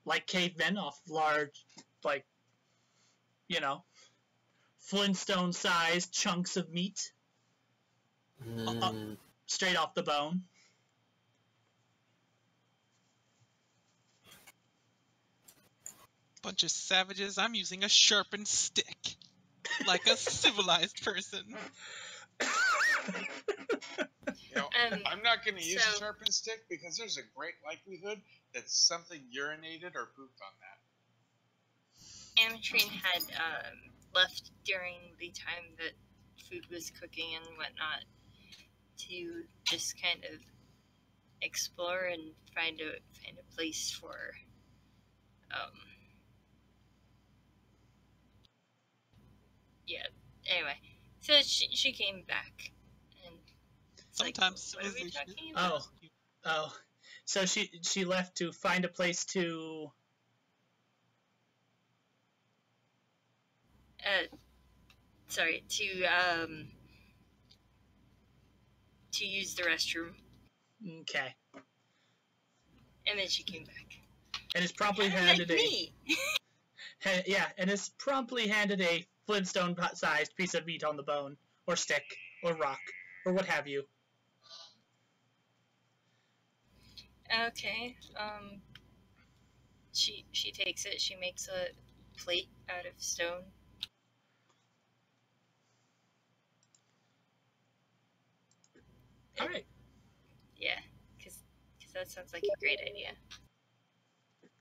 S2: like cavemen off large, like, you know, Flintstone-sized chunks of meat straight off the bone.
S4: Bunch of savages. I'm using a sharpened stick. Like a civilized person.
S6: You know, I'm not going to use a sharpened stick because there's a great likelihood that something urinated or pooped on that.
S5: Ametrine had left during the time that food was cooking and whatnot to just kind of explore and find a place for yeah. Anyway, so she came back and
S4: sometimes
S5: like, what are we talking about?
S2: Oh, so she left to find a place to.
S5: Sorry, to use the restroom.
S2: Okay.
S5: And then she came back.
S2: And is promptly handed and is promptly handed a Flintstone-sized piece of meat on the bone, or stick, or rock, or what have you.
S5: Okay. She takes it. She makes a plate out of stone.
S2: All right.
S5: Yeah, because that sounds like a great idea.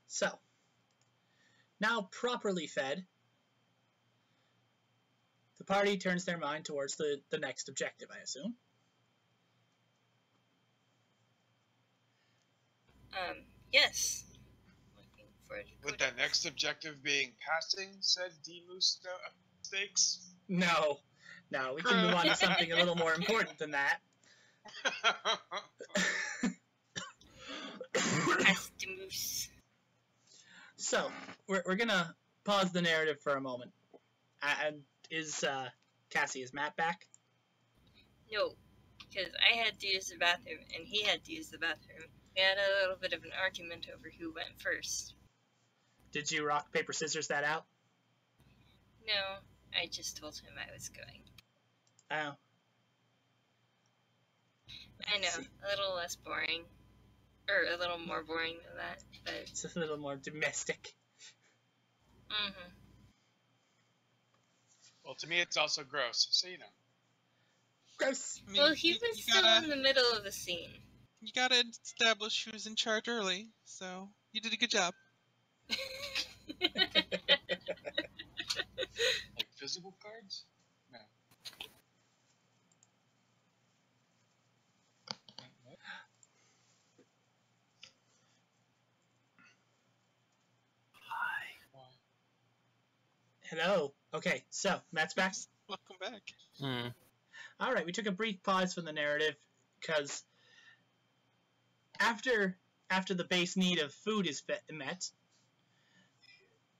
S2: So, now properly fed, the party turns their mind towards the next objective, I assume.
S5: Yes. Looking forward to
S6: With that next objective being passing said D-Moose stakes?
S2: No, we can move on to something a little more important than that. So, we're gonna pause the narrative for a moment. And is Matt back?
S5: No, because I had to use the bathroom and he had to use the bathroom. We had a little bit of an argument over who went first.
S2: Did you rock, paper, scissors that out?
S5: No, I just told him I was going.
S2: Oh.
S5: I know, a little less boring. Or a little more boring than that, but...
S2: It's a little more domestic.
S5: Mm-hmm.
S6: Well, to me, it's also gross, so you know.
S2: Gross!
S4: I mean,
S5: Well, he was still in the middle of the scene.
S4: You gotta establish who's in charge early, so you did a good job.
S6: Like physical cards? No.
S2: Hello. Okay, so, Matt's back?
S4: Welcome back.
S2: Alright, we took a brief pause from the narrative, because after the base need of food is met,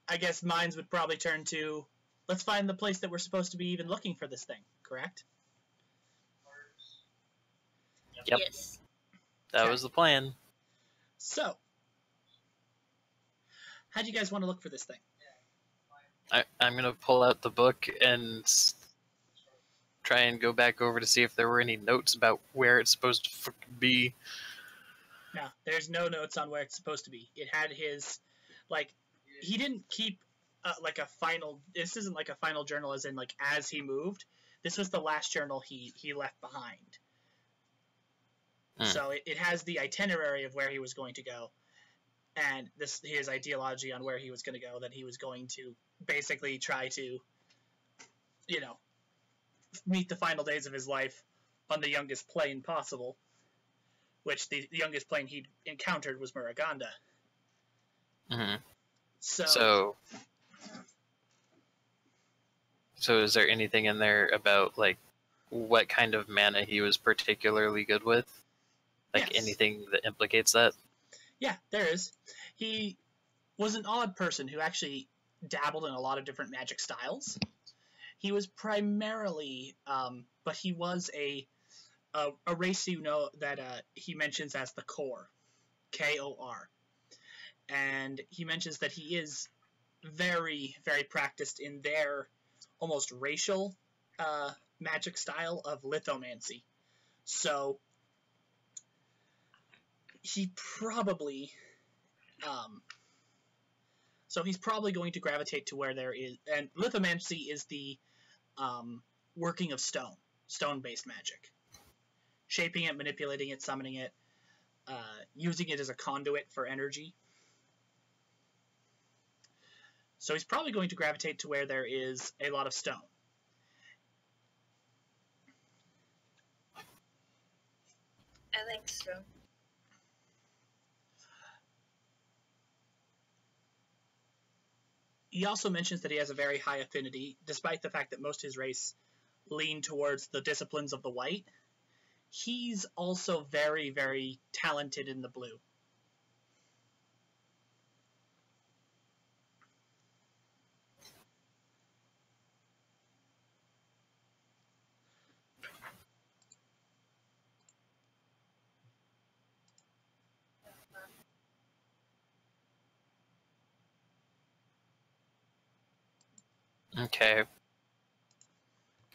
S2: I guess minds would probably turn to, let's find the place that we're supposed to be even looking for this thing, correct?
S3: Yep.
S5: Yes.
S3: That was the plan.
S2: So, how do you guys want to look for this thing?
S3: I'm going to pull out the book and try and go back over to see if there were any notes about where it's supposed to be.
S2: No, there's no notes on where it's supposed to be. It had his, like, he didn't keep, like, a final, this isn't like a final journal as in, like, as he moved. This was the last journal he left behind. So it has the itinerary of where he was going to go, and his ideology on where he was going to go, that he was going to basically try to, you know, meet the final days of his life on the youngest plane possible, which the youngest plane he'd encountered was Muraganda.
S3: Mm-hmm.
S2: So
S3: is there anything in there about, like, what kind of mana he was particularly good with? Like
S2: Yes.
S3: anything that implicates that?
S2: Yeah, there is. He was an odd person who actually dabbled in a lot of different magic styles. He was primarily, but he was a race that he mentions as the Core, Kor, and he mentions that he is very, very practiced in their almost racial magic style of lithomancy. So he probably, he's probably going to gravitate to where there is, and lithomancy is the working of stone-based magic, shaping it, manipulating it, summoning it, using it as a conduit for energy. So he's probably going to gravitate to where there is a lot of stone.
S5: I like stone.
S2: He also mentions that he has a very high affinity, despite the fact that most of his race lean towards the disciplines of the white. He's also very, very talented in the blue.
S3: Okay.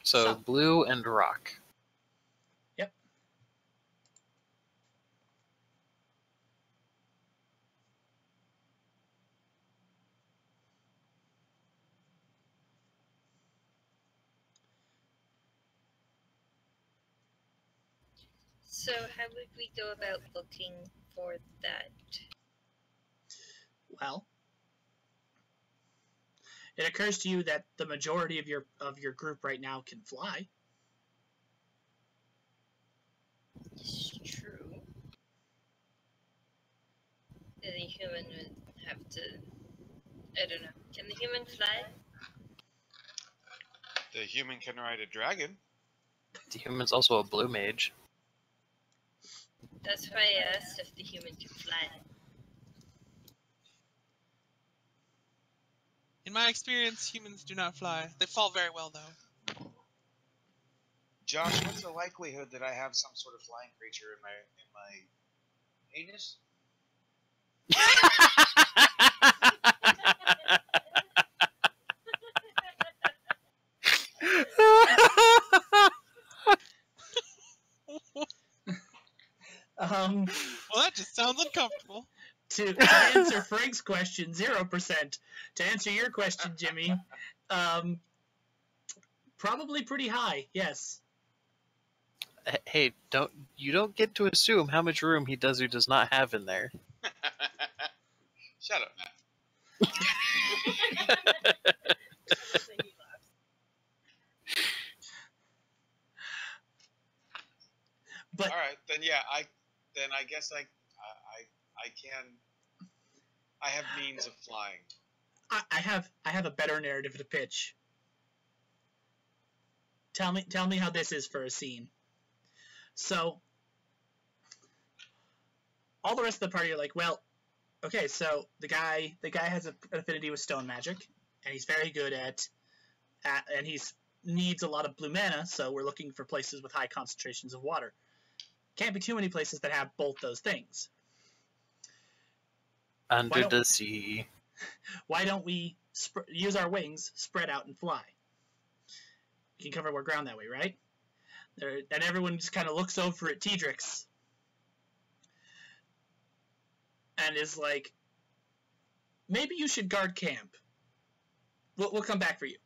S3: So blue and rock.
S2: Yep.
S5: So how would we go about looking for that?
S2: Well, it occurs to you that the majority of your group right now can fly.
S5: It's true. And the human would have to... I don't know. Can the human fly?
S6: The human can ride a dragon.
S3: The human's also a blue mage.
S5: That's why I asked if the human can fly.
S4: In my experience, humans do not fly. They fall very well, though.
S6: Josh, what's the likelihood that I have some sort of flying creature in my anus?
S4: Well, that just sounds uncomfortable.
S2: To answer Frank's question, 0%. To answer your question, Jimmy, probably pretty high, yes.
S3: Hey, you don't get to assume how much room he does or does not have in there.
S6: Shut up, Matt.
S2: But
S6: all right, then yeah, I guess I can. I have means of flying.
S2: I have a better narrative to pitch. Tell me how this is for a scene. So all the rest of the party are like, well, okay, so the guy has an affinity with stone magic, and he's very good at and he's needs a lot of blue mana, so we're looking for places with high concentrations of water. Can't be too many places that have both those things.
S3: Under the sea.
S2: Why don't we use our wings, spread out, and fly? We can cover more ground that way, right? And everyone just kind of looks over at Tedrix and is like, maybe you should guard camp. We'll come back for you.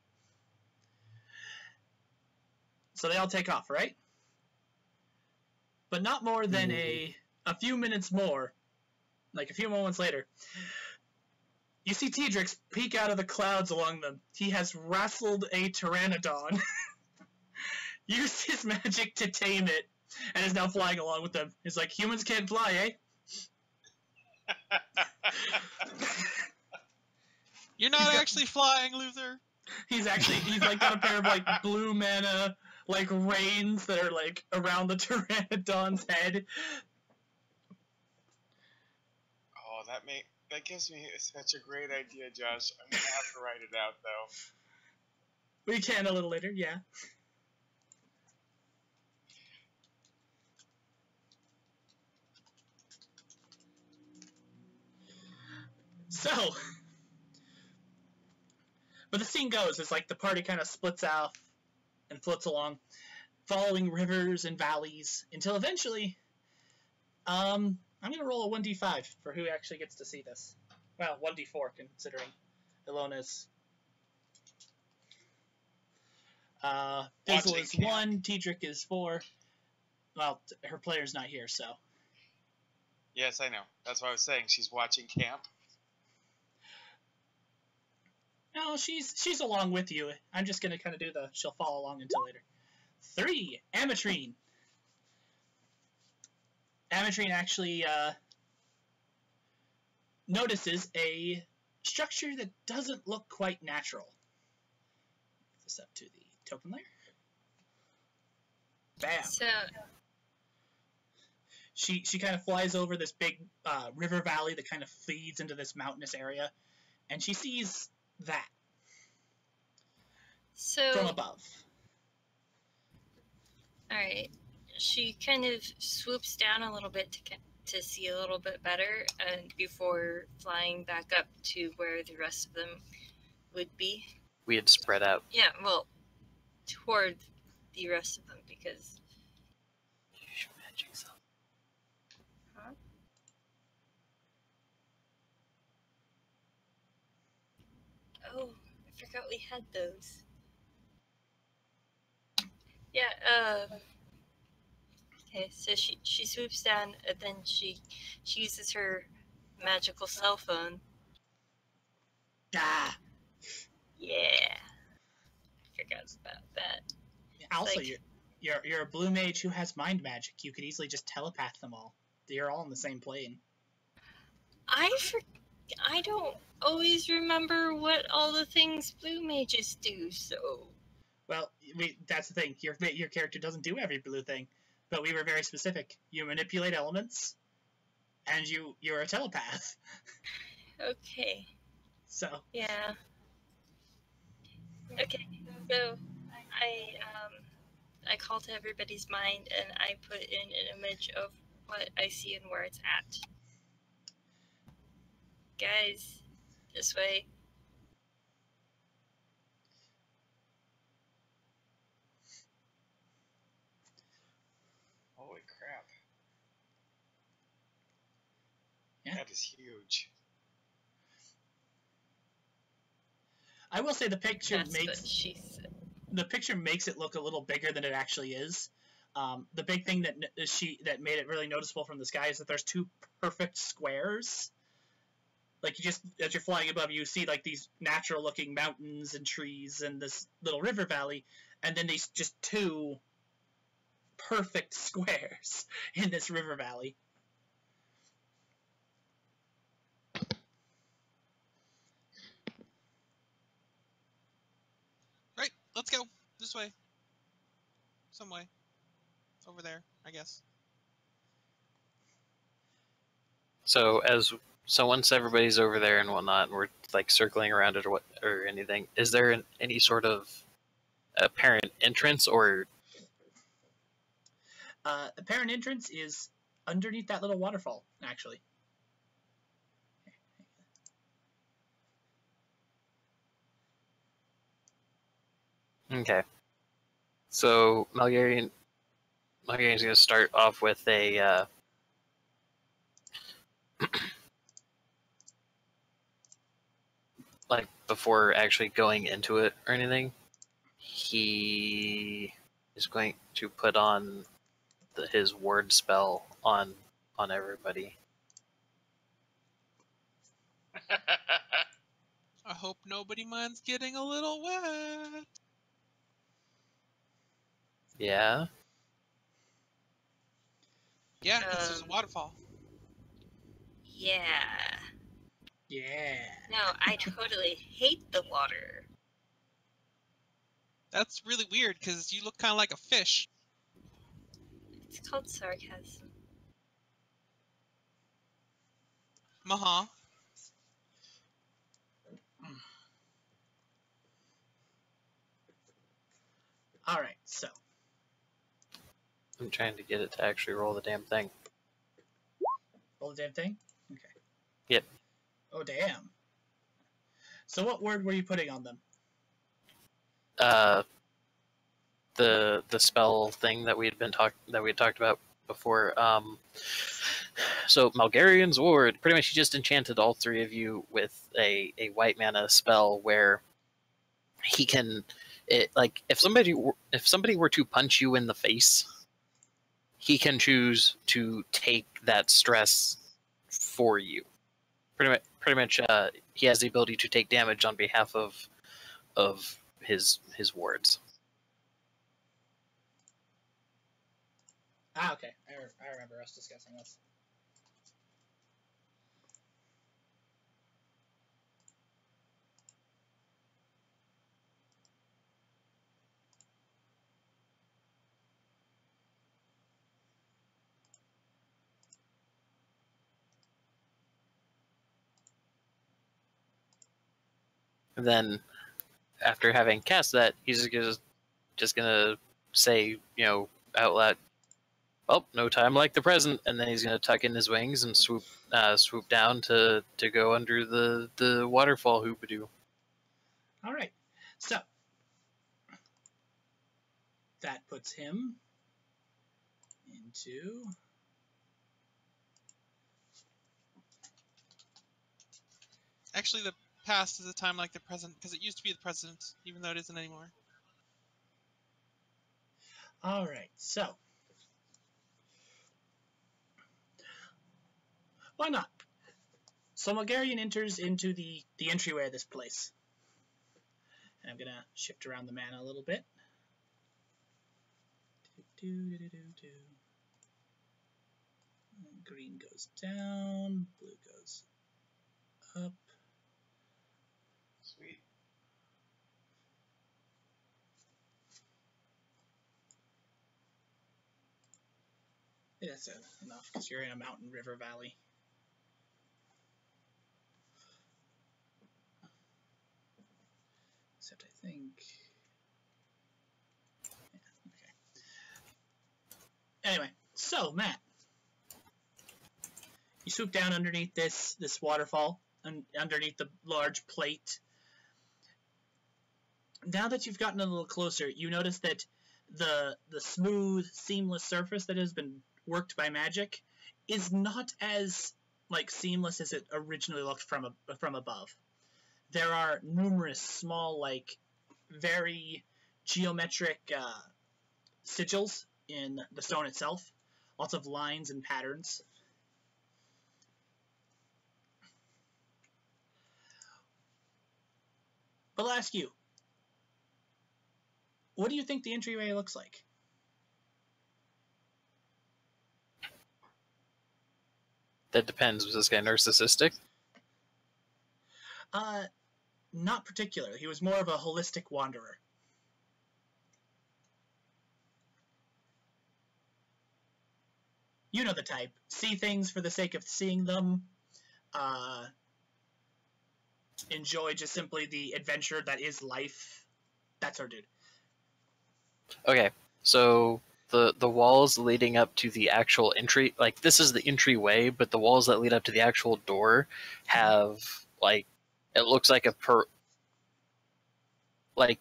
S2: So they all take off, right? But not more than a few minutes more, like a few moments later, you see Tedrix peek out of the clouds along them. He has wrestled a pteranodon, used his magic to tame it, and is now flying along with them. He's like, humans can't fly, eh?
S4: You're not actually flying, loser.
S2: He's like got a pair of like blue mana like reins that are like around the pteranodon's head.
S6: Oh, that gives me such a great idea, Josh. I'm gonna have to write it out though.
S2: We can a little later, yeah. So, but the scene goes, it's like the party kind of splits off and floats along, following rivers and valleys, until eventually, I'm going to roll a 1d5 for who actually gets to see this. Well, 1d4, considering Ilona's. Fizzle is 1, Tiedric is 4. Well, her player's not here, so.
S6: Yes, I know. That's what I was saying. She's watching camp.
S2: No, she's along with you. I'm just gonna kind of do she'll follow along until later. 3, Ametrine. Ametrine actually notices a structure that doesn't look quite natural. Put this up to the token layer. Bam.
S5: So,
S2: She kind of flies over this big river valley that kind of feeds into this mountainous area, and she sees that from above.
S5: Alright. She kind of swoops down a little bit to see a little bit better, and before flying back up to where the rest of them would be.
S3: We had spread out.
S5: Yeah, well, toward the rest of them, because...
S3: Magic self.
S5: Huh? Oh, I forgot we had those. Yeah, okay, so she swoops down, and then she uses her magical cell phone.
S2: Ah.
S5: Yeah. I forgot about that.
S2: Also,
S5: like-
S2: you're a blue mage who has mind magic. You could easily just telepath them all. You're all on the same plane.
S5: I don't always remember what all the things blue mages do, so...
S2: Well, that's the thing. Your character doesn't do every blue thing, but we were very specific. You manipulate elements, and you're a telepath.
S5: Okay.
S2: So.
S5: Yeah. Okay, so I call to everybody's mind, and I put in an image of what I see and where it's at. Guys, this way.
S6: Holy crap.
S2: Yeah.
S6: That is huge.
S2: I will say the picture
S5: That's what she said.
S2: The picture makes it look a little bigger than it actually is. The big thing that made it really noticeable from the sky is that there's 2 perfect squares. Like, you just, as you're flying above, you see like these natural looking mountains and trees and this little river valley, and then these just 2 perfect squares in this river valley.
S4: Right, let's go. This way. Some way. It's over there, I guess.
S3: So once everybody's over there and whatnot, and we're like circling around it or anything, is there any sort of apparent entrance or?
S2: Apparent entrance is underneath that little waterfall, actually.
S3: Okay. So Malgarian's gonna start off with a like before actually going into it or anything, he is going to put on his word spell on everybody.
S4: I hope nobody minds getting a little wet.
S3: Yeah.
S4: Yeah, because there's a waterfall.
S5: Yeah.
S2: Yeah.
S5: No, I totally hate the water.
S4: That's really weird because you look kind of like a fish.
S5: It's called sarcasm.
S4: Maha.
S2: All right, so
S3: I'm trying to get it to actually roll the damn thing.
S2: roll the damn thing. Okay.
S3: Yep.
S2: Oh damn. So what word were you putting on them?
S3: The spell thing that we had talked about before. So Malgarian's Ward, pretty much he just enchanted all three of you with a white mana spell where he can, like if somebody were to punch you in the face, he can choose to take that stress for you. Pretty much, he has the ability to take damage on behalf of his wards.
S2: Ah, okay. I remember us discussing this.
S3: And then, after having cast that, he's just gonna say, out loud, "Well, no time like the present," and then he's gonna tuck in his wings and swoop down to go under the waterfall hoopidoo.
S2: All right. So that puts him into
S4: Actually, the past is a time like the present because it used to be the present, even though it isn't anymore.
S2: all right. So why not? So Mulgarian enters into the entryway of this place. And I'm gonna shift around the mana a little bit. Green goes down, blue goes up.
S6: Sweet.
S2: Yeah, that's enough because you're in a mountain river valley. Except I think. Yeah, okay. Anyway, so Matt, you swoop down underneath this waterfall, underneath the large plate. Now that you've gotten a little closer, you notice that the smooth, seamless surface that has been worked by magic is not as seamless as it originally looked from above. There are numerous small, very geometric sigils in the stone itself. Lots of lines and patterns. But I'll ask you, what do you think the entryway looks like?
S3: That depends. Was this guy narcissistic?
S2: Not particularly. He was more of a holistic wanderer. You know the type. See things for the sake of seeing them. Enjoy just simply the adventure that is life. That's our dude.
S3: Okay, so the walls leading up to the actual entry, this is the entryway, but the walls that lead up to the actual door have it looks like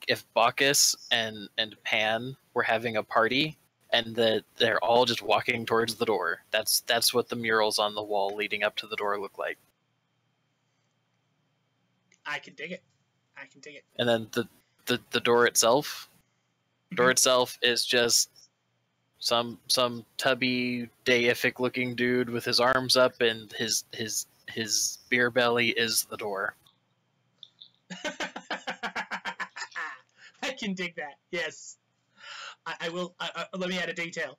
S3: if Bacchus and Pan were having a party and that they're all just walking towards the door. That's what the murals on the wall leading up to the door look like.
S2: I can dig it.
S3: And then the door itself. Door itself is just some tubby, deific looking dude with his arms up, and his beer belly is the door.
S2: I can dig that. Yes, I will. Let me add a detail.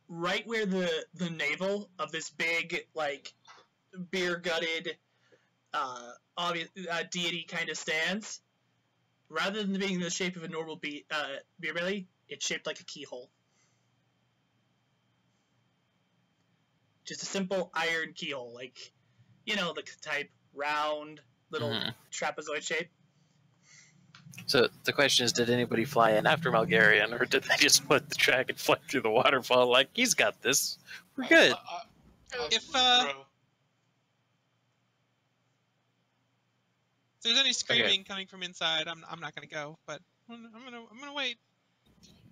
S2: Right where the navel of this big beer gutted deity kind of stands, rather than being the shape of a normal beer belly, it's shaped like a keyhole. Just a simple iron keyhole, like, you know, the type round little trapezoid shape.
S3: So the question is, did anybody fly in after Malgarian, or did they just let the dragon fly through the waterfall like, he's got this, we're good?
S4: If there's any screaming coming from inside, I'm not gonna go, but I'm gonna wait.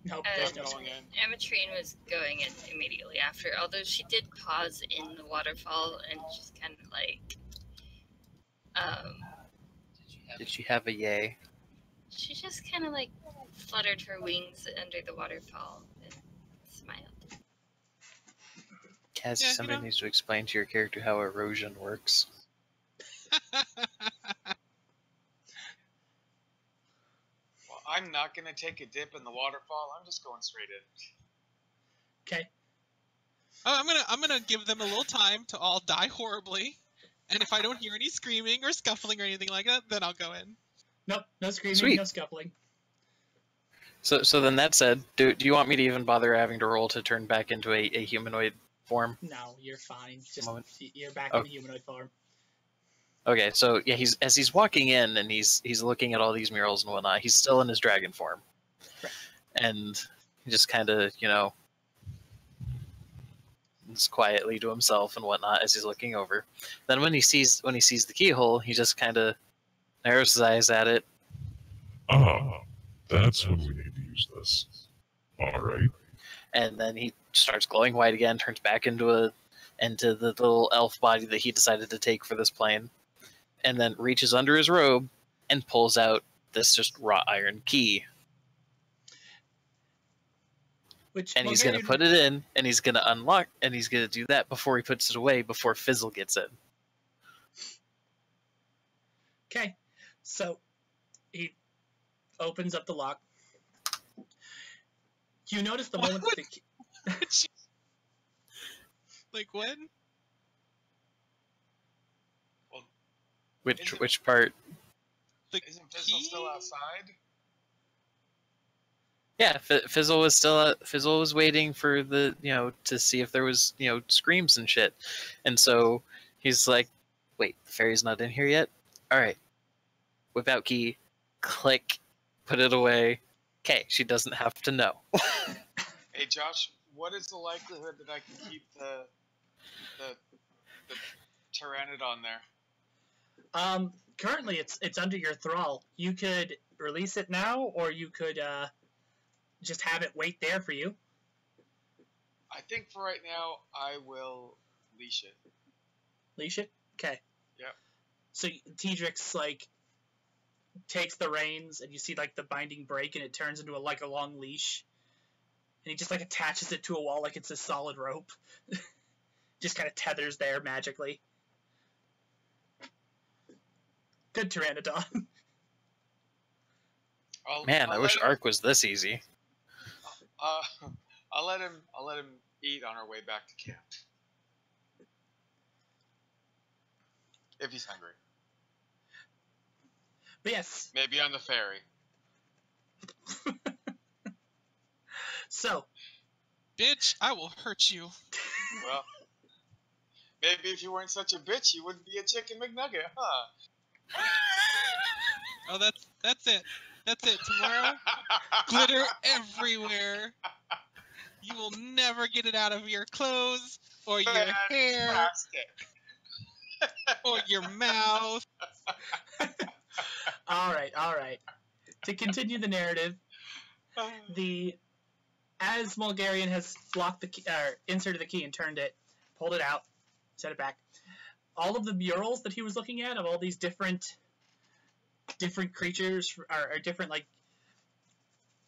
S2: Nope,
S6: I'm
S2: there's no
S6: going in.
S5: Amatrine was going in immediately after, although she did pause in the waterfall and just kind of like,
S3: Did she have a yay?
S5: she just kind of like fluttered her wings under the waterfall and smiled.
S3: Cassie,
S4: Yeah,
S3: somebody needs to explain to your character how erosion works.
S6: Well, I'm not gonna take a dip in the waterfall. I'm just going straight in.
S2: Okay.
S4: Oh, I'm gonna give them a little time to all die horribly, and if I don't hear any screaming or scuffling or anything like that, then I'll go in.
S2: Nope, no screaming,
S3: Sweet.
S2: no scuffling.
S3: So then that said, do you want me to even bother having to roll to turn back into a humanoid form?
S2: No, you're fine. Just
S3: Moment.
S2: you're back
S3: Oh.
S2: in the humanoid form.
S3: Okay, so yeah, he's walking in and he's looking at all these murals and whatnot. He's still in his dragon form,
S2: Right.
S3: and he just kind of just quietly to himself and whatnot as he's looking over. Then when he sees the keyhole, he just kind of narrows his eyes at it.
S7: Ah, that's when we need to use this. Alright.
S3: And then he starts glowing white again, turns back into the little elf body that he decided to take for this plane, and then reaches under his robe and pulls out this just wrought iron key. And he's going to put it in, and he's going to unlock, and he's going to do that before he puts it away, before Fizzle gets in.
S2: Okay, so he opens up the lock. You notice the moment that the key...
S4: Like when?
S3: Which part?
S6: Isn't Fizzle still outside?
S3: Yeah, Fizzle was waiting for to see if there was screams and shit, and so he's like, "Wait, the fairy's not in here yet. All right, whip out key, click, put it away. Okay, she doesn't have to know."
S6: Hey Josh, what is the likelihood that I can keep the Pteranodon there?
S2: Currently it's under your thrall. You could release it now, or you could just have it wait there for you.
S6: I think for right now, I will leash it.
S2: Leash it? Okay.
S6: Yep.
S2: So Tedrix takes the reins, and you see the binding break, and it turns into a long leash, and he just attaches it to a wall like it's a solid rope. Just kind of tethers there magically. Good Pteranodon.
S3: I wish Ark was this easy.
S6: I'll let him eat on our way back to camp. If he's hungry.
S2: But yes.
S6: Maybe on the ferry.
S2: So.
S4: Bitch, I will hurt you.
S6: Well, maybe if you weren't such a bitch, you wouldn't be a chicken McNugget, huh?
S4: Oh, that's it. That's it. Tomorrow, glitter everywhere. You will never get it out of your clothes, or your hair, or your mouth.
S2: All right. To continue the narrative, as Mulgarian has locked the key, inserted the key and turned it, pulled it out, set it back. All of the murals that he was looking at of all these different creatures are different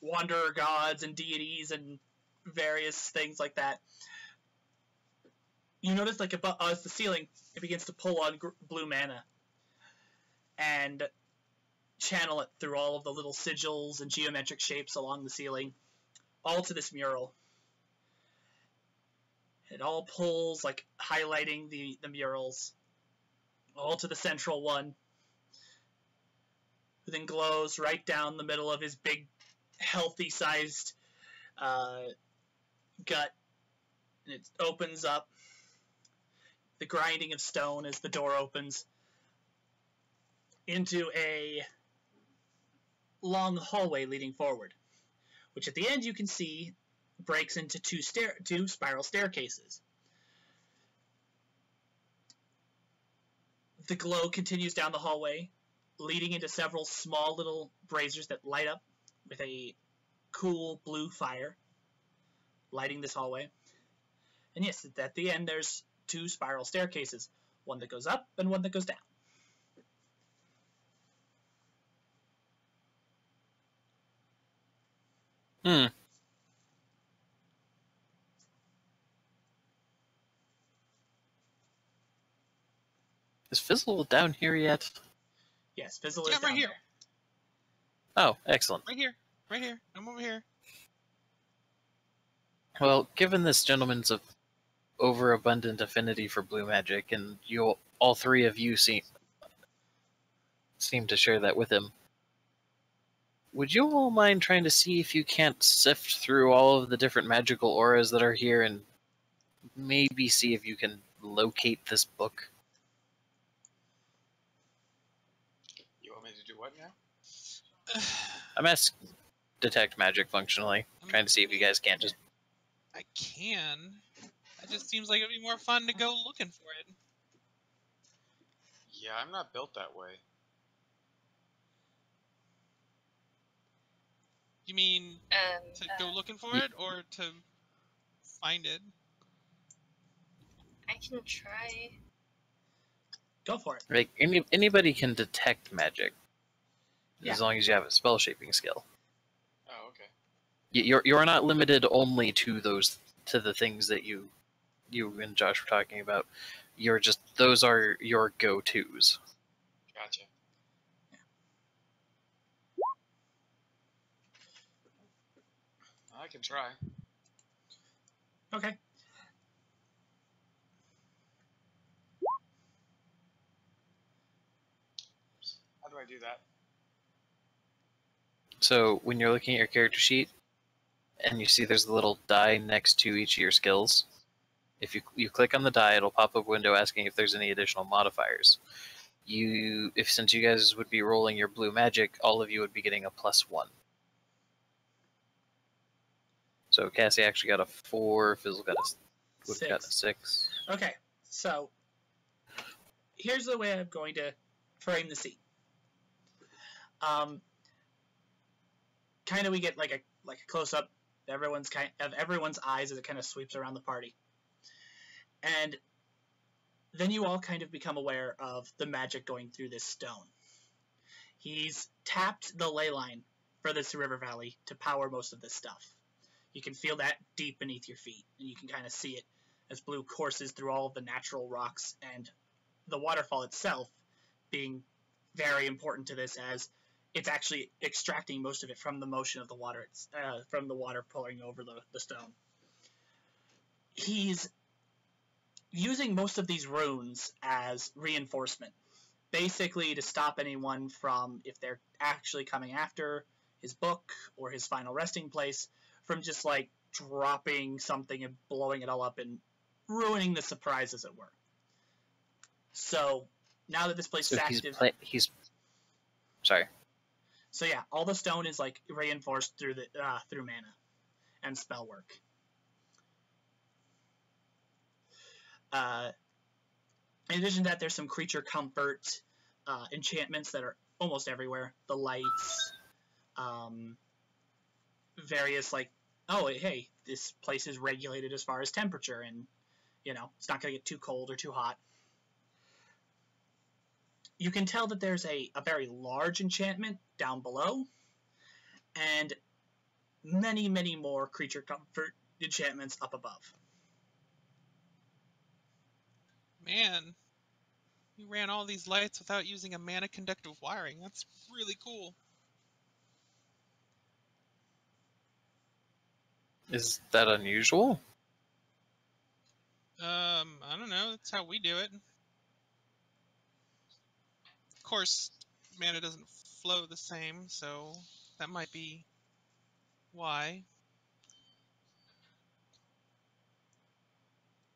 S2: wanderer gods and deities and various things like that. You notice above the ceiling, it begins to pull on blue mana and channel it through all of the little sigils and geometric shapes along the ceiling, all to this mural. It all pulls, highlighting the murals, all to the central one. who then glows right down the middle of his big, healthy-sized gut. And it opens up. The grinding of stone as the door opens into a long hallway leading forward, which at the end you can see breaks into two spiral staircases. The glow continues down the hallway, leading into several small little braziers that light up with a cool blue fire, lighting this hallway. And yes, at the end there's two spiral staircases, one that goes up and one that goes down.
S3: Is Fizzle down here yet?
S2: Yes, Fizzle
S4: Yeah,
S2: is
S4: right
S2: down
S4: here.
S2: there.
S3: Oh, excellent.
S4: Right here. Right here. I'm over here.
S3: Well, given this gentleman's overabundant affinity for blue magic, and all three of you seem to share that with him, would you all mind trying to see if you can't sift through all of the different magical auras that are here and maybe see if you can locate this book?
S6: You want me to do what now?
S3: I'm asking detect magic functionally, trying to see if you guys can't just...
S4: I can. It just seems like it'd be more fun to go looking for it.
S6: Yeah, I'm not built that way.
S4: You mean to go looking for it, or to find it?
S5: I can try.
S2: Go for it.
S3: Like, anybody can detect magic,
S2: Yeah.
S3: as long as you have a spell shaping skill.
S6: Oh, okay.
S3: You're not limited only to the things that you and Josh were talking about. Those are your go-tos.
S6: Gotcha. I can try.
S2: Okay.
S6: How do I do that?
S3: So when you're looking at your character sheet, and you see there's a little die next to each of your skills, if you click on the die, it'll pop up a window asking if there's any additional modifiers. Since you guys would be rolling your blue magic, all of you would be getting a +1. So Cassie actually got a 4, Fizzle got a 6.
S2: Okay, so here's the way I'm going to frame the scene. Kind of we get like a close up of everyone's eyes as it kind of sweeps around the party, and then you all kind of become aware of the magic going through this stone. He's tapped the ley line for this river valley to power most of this stuff. You can feel that deep beneath your feet, and you can kind of see it as blue courses through all of the natural rocks, and the waterfall itself being very important to this, as it's actually extracting most of it from the motion of the water, from the water pouring over the stone. He's using most of these runes as reinforcement, basically to stop anyone from, if they're actually coming after his book or his final resting place, from just like dropping something and blowing it all up and ruining the surprise, as it were. So now that this place is active,
S3: sorry.
S2: So yeah, all the stone is like reinforced through mana and spell work. In addition to that, there's some creature comfort enchantments that are almost everywhere. The lights, various like, oh hey, this place is regulated as far as temperature, and it's not going to get too cold or too hot. You can tell that there's a very large enchantment down below, and many, many more creature comfort enchantments up above.
S4: Man, you ran all these lights without using a mana conductive wiring. That's really cool.
S3: Is that unusual?
S4: I don't know. That's how we do it. Of course, mana doesn't flow the same, so that might be why.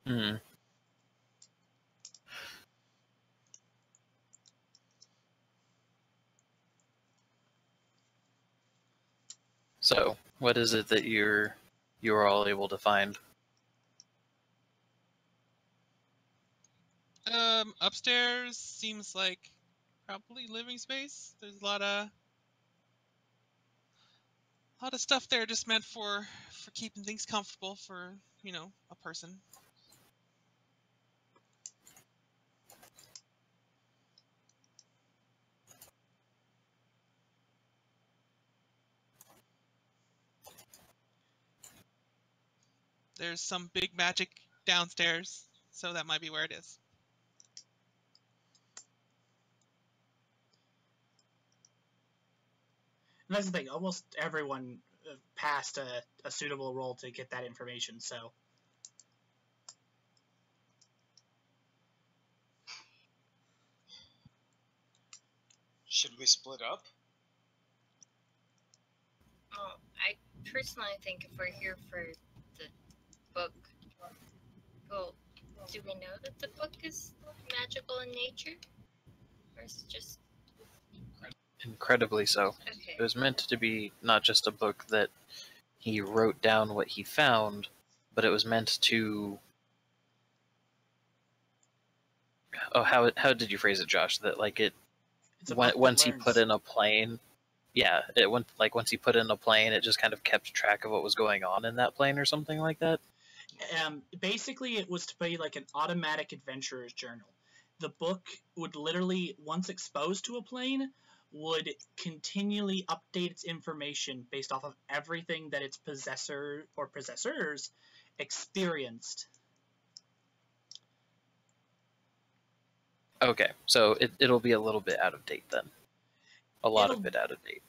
S3: Hmm. So, what is it that you're all able to find?
S4: Upstairs seems like probably living space. There's a lot of stuff there just meant for keeping things comfortable for, a person. There's some big magic downstairs, so that might be where it is.
S2: And that's the thing. Almost everyone passed a suitable roll to get that information. So
S6: Should we split up?
S5: Well, I personally think if we're here for the book, well, do we know that the book is magical in nature? Or is it just...
S3: Incredibly so.
S5: Okay.
S3: It was meant to be not just a book that he wrote down what he found, but it was meant to... Oh, how did you phrase it, Josh? That like it once he put in a plane, yeah, it went like once he put in a plane, it just kind of kept track of what was going on in that plane or something like that.
S2: Basically, it was to be like an automatic adventurer's journal. The book would literally, once exposed to a plane, would continually update its information based off of everything that its possessor or possessors experienced.
S3: Okay, so it'll be a little bit out of date then. A lot of it out of date.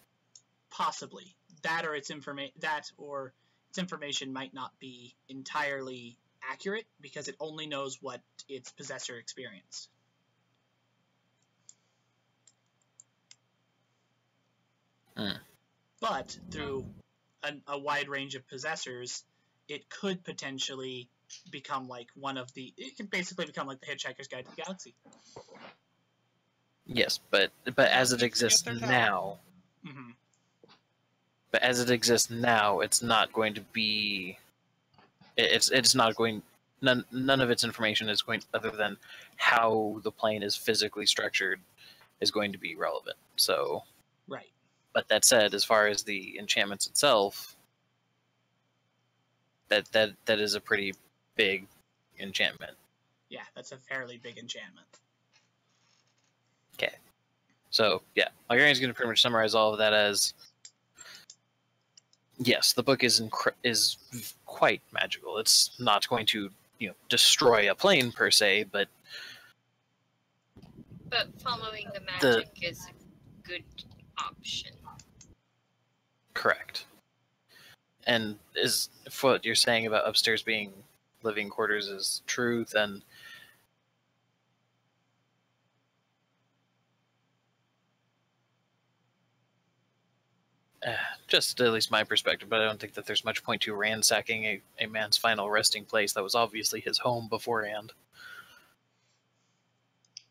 S2: Possibly. That or its information might not be entirely accurate because it only knows what its possessor experienced. But through a wide range of possessors, it could potentially become like it can basically become like the Hitchhiker's Guide to the Galaxy.
S3: Yes, but as it exists now,
S2: mm-hmm.
S3: But as it exists now, it's not going to be. It's not going. None of its information is going, other than how the plane is physically structured, is going to be relevant. So,
S2: right.
S3: But that said, as far as the enchantments itself, that is a pretty big enchantment.
S2: Yeah, that's a fairly big enchantment.
S3: Okay. So, yeah, Algarian's going to pretty much summarize all of that as, yes, the book is quite magical. It's not going to, destroy a plane per se, but
S5: following the magic is a good option.
S3: Correct. And is if what you're saying about upstairs being living quarters is true, then just at least my perspective, but I don't think that there's much point to ransacking a man's final resting place that was obviously his home beforehand.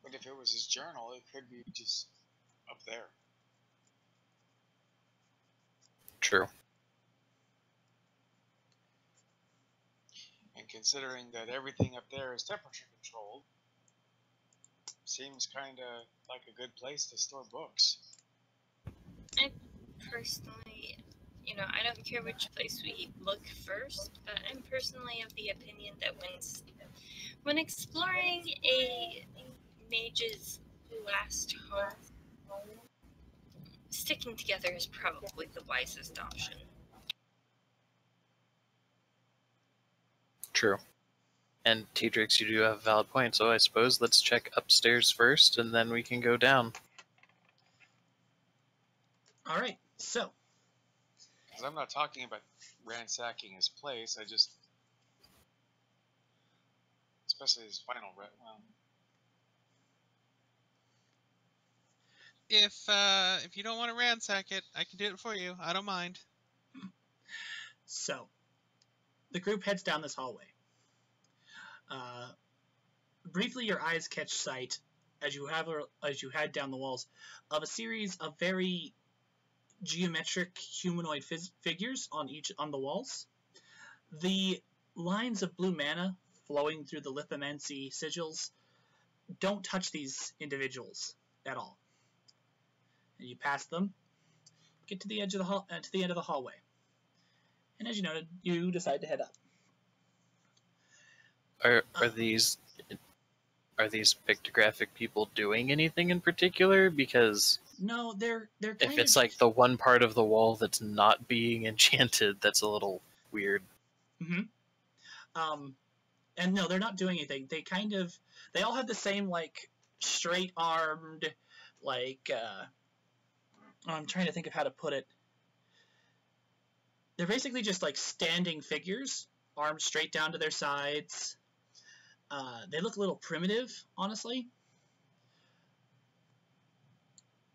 S6: But if it was his journal, it could be just up there.
S3: True.
S6: And considering that everything up there is temperature controlled, seems kind of like a good place to store books.
S5: I personally, I don't care which place we look first, but I'm personally of the opinion that when exploring a mage's last home, sticking together is probably the wisest option.
S3: True. And Tedrix, you do have a valid point, so I suppose let's check upstairs first, and then we can go down.
S2: All right, so.
S6: Because I'm not talking about ransacking his place, I just... Especially his final...
S4: if you don't want to ransack it, I can do it for you. I don't mind.
S2: So, the group heads down this hallway. Briefly, your eyes catch sight as you head down the walls of a series of very geometric humanoid figures on the walls. The lines of blue mana flowing through the lithomancy sigils don't touch these individuals at all. And you pass them, get to the edge of the to the end of the hallway, and as you noted, you decide to head up.
S3: Are these pictographic people doing anything in particular? Because
S2: no, they're kind
S3: if
S2: of
S3: it's like the one part of the wall that's not being enchanted, that's a little weird.
S2: And no, they're not doing anything. They all have the same like straight armed, like I'm trying to think of how to put it. They're basically just like standing figures, arms straight down to their sides. They look a little primitive, honestly.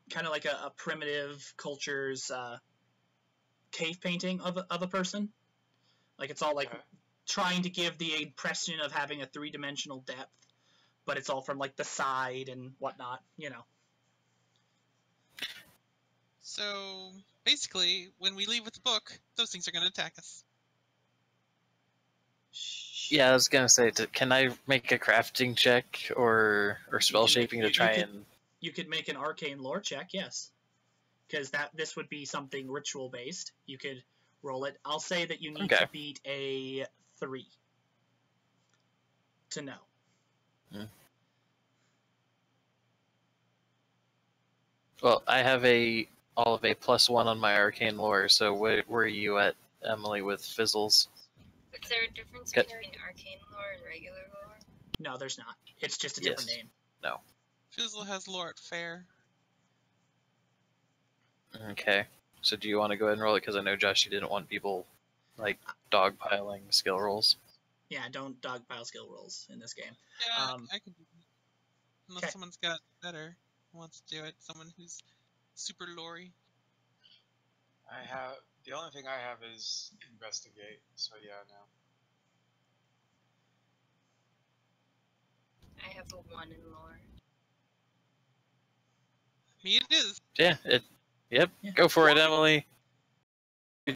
S2: Kind of like a primitive culture's cave painting of a person. Like it's all like trying to give the impression of having a three-dimensional depth, but it's all from like the side and whatnot, you know.
S4: So basically, when we leave with the book, those things are going to attack us.
S3: Yeah, I was gonna say, can I make a crafting check or spell shaping to try and?
S2: You could make an arcane lore check, yes, because this would be something ritual based. You could roll it. I'll say that you need to beat a 3 to know.
S3: Well, I have all of a +1 on my arcane lore. So where are you at, Emily, with fizzles?
S5: Is there a difference between arcane lore and regular lore?
S2: No, there's not. It's just a different name.
S3: No.
S4: Fizzle has lore at fair.
S3: Okay. So do you want to go ahead and roll it? Because I know, Josh, you didn't want people, like, dogpiling skill rolls.
S2: Yeah, don't dogpile skill rolls in this game.
S4: Yeah, I can do that. Unless someone's got better, wants to do it. Someone who's super lore-y.
S6: The only thing I have is investigate, so yeah, no.
S5: I have a 1 in lore.
S4: Me it is.
S3: Yeah, Yep, go for it, Emily.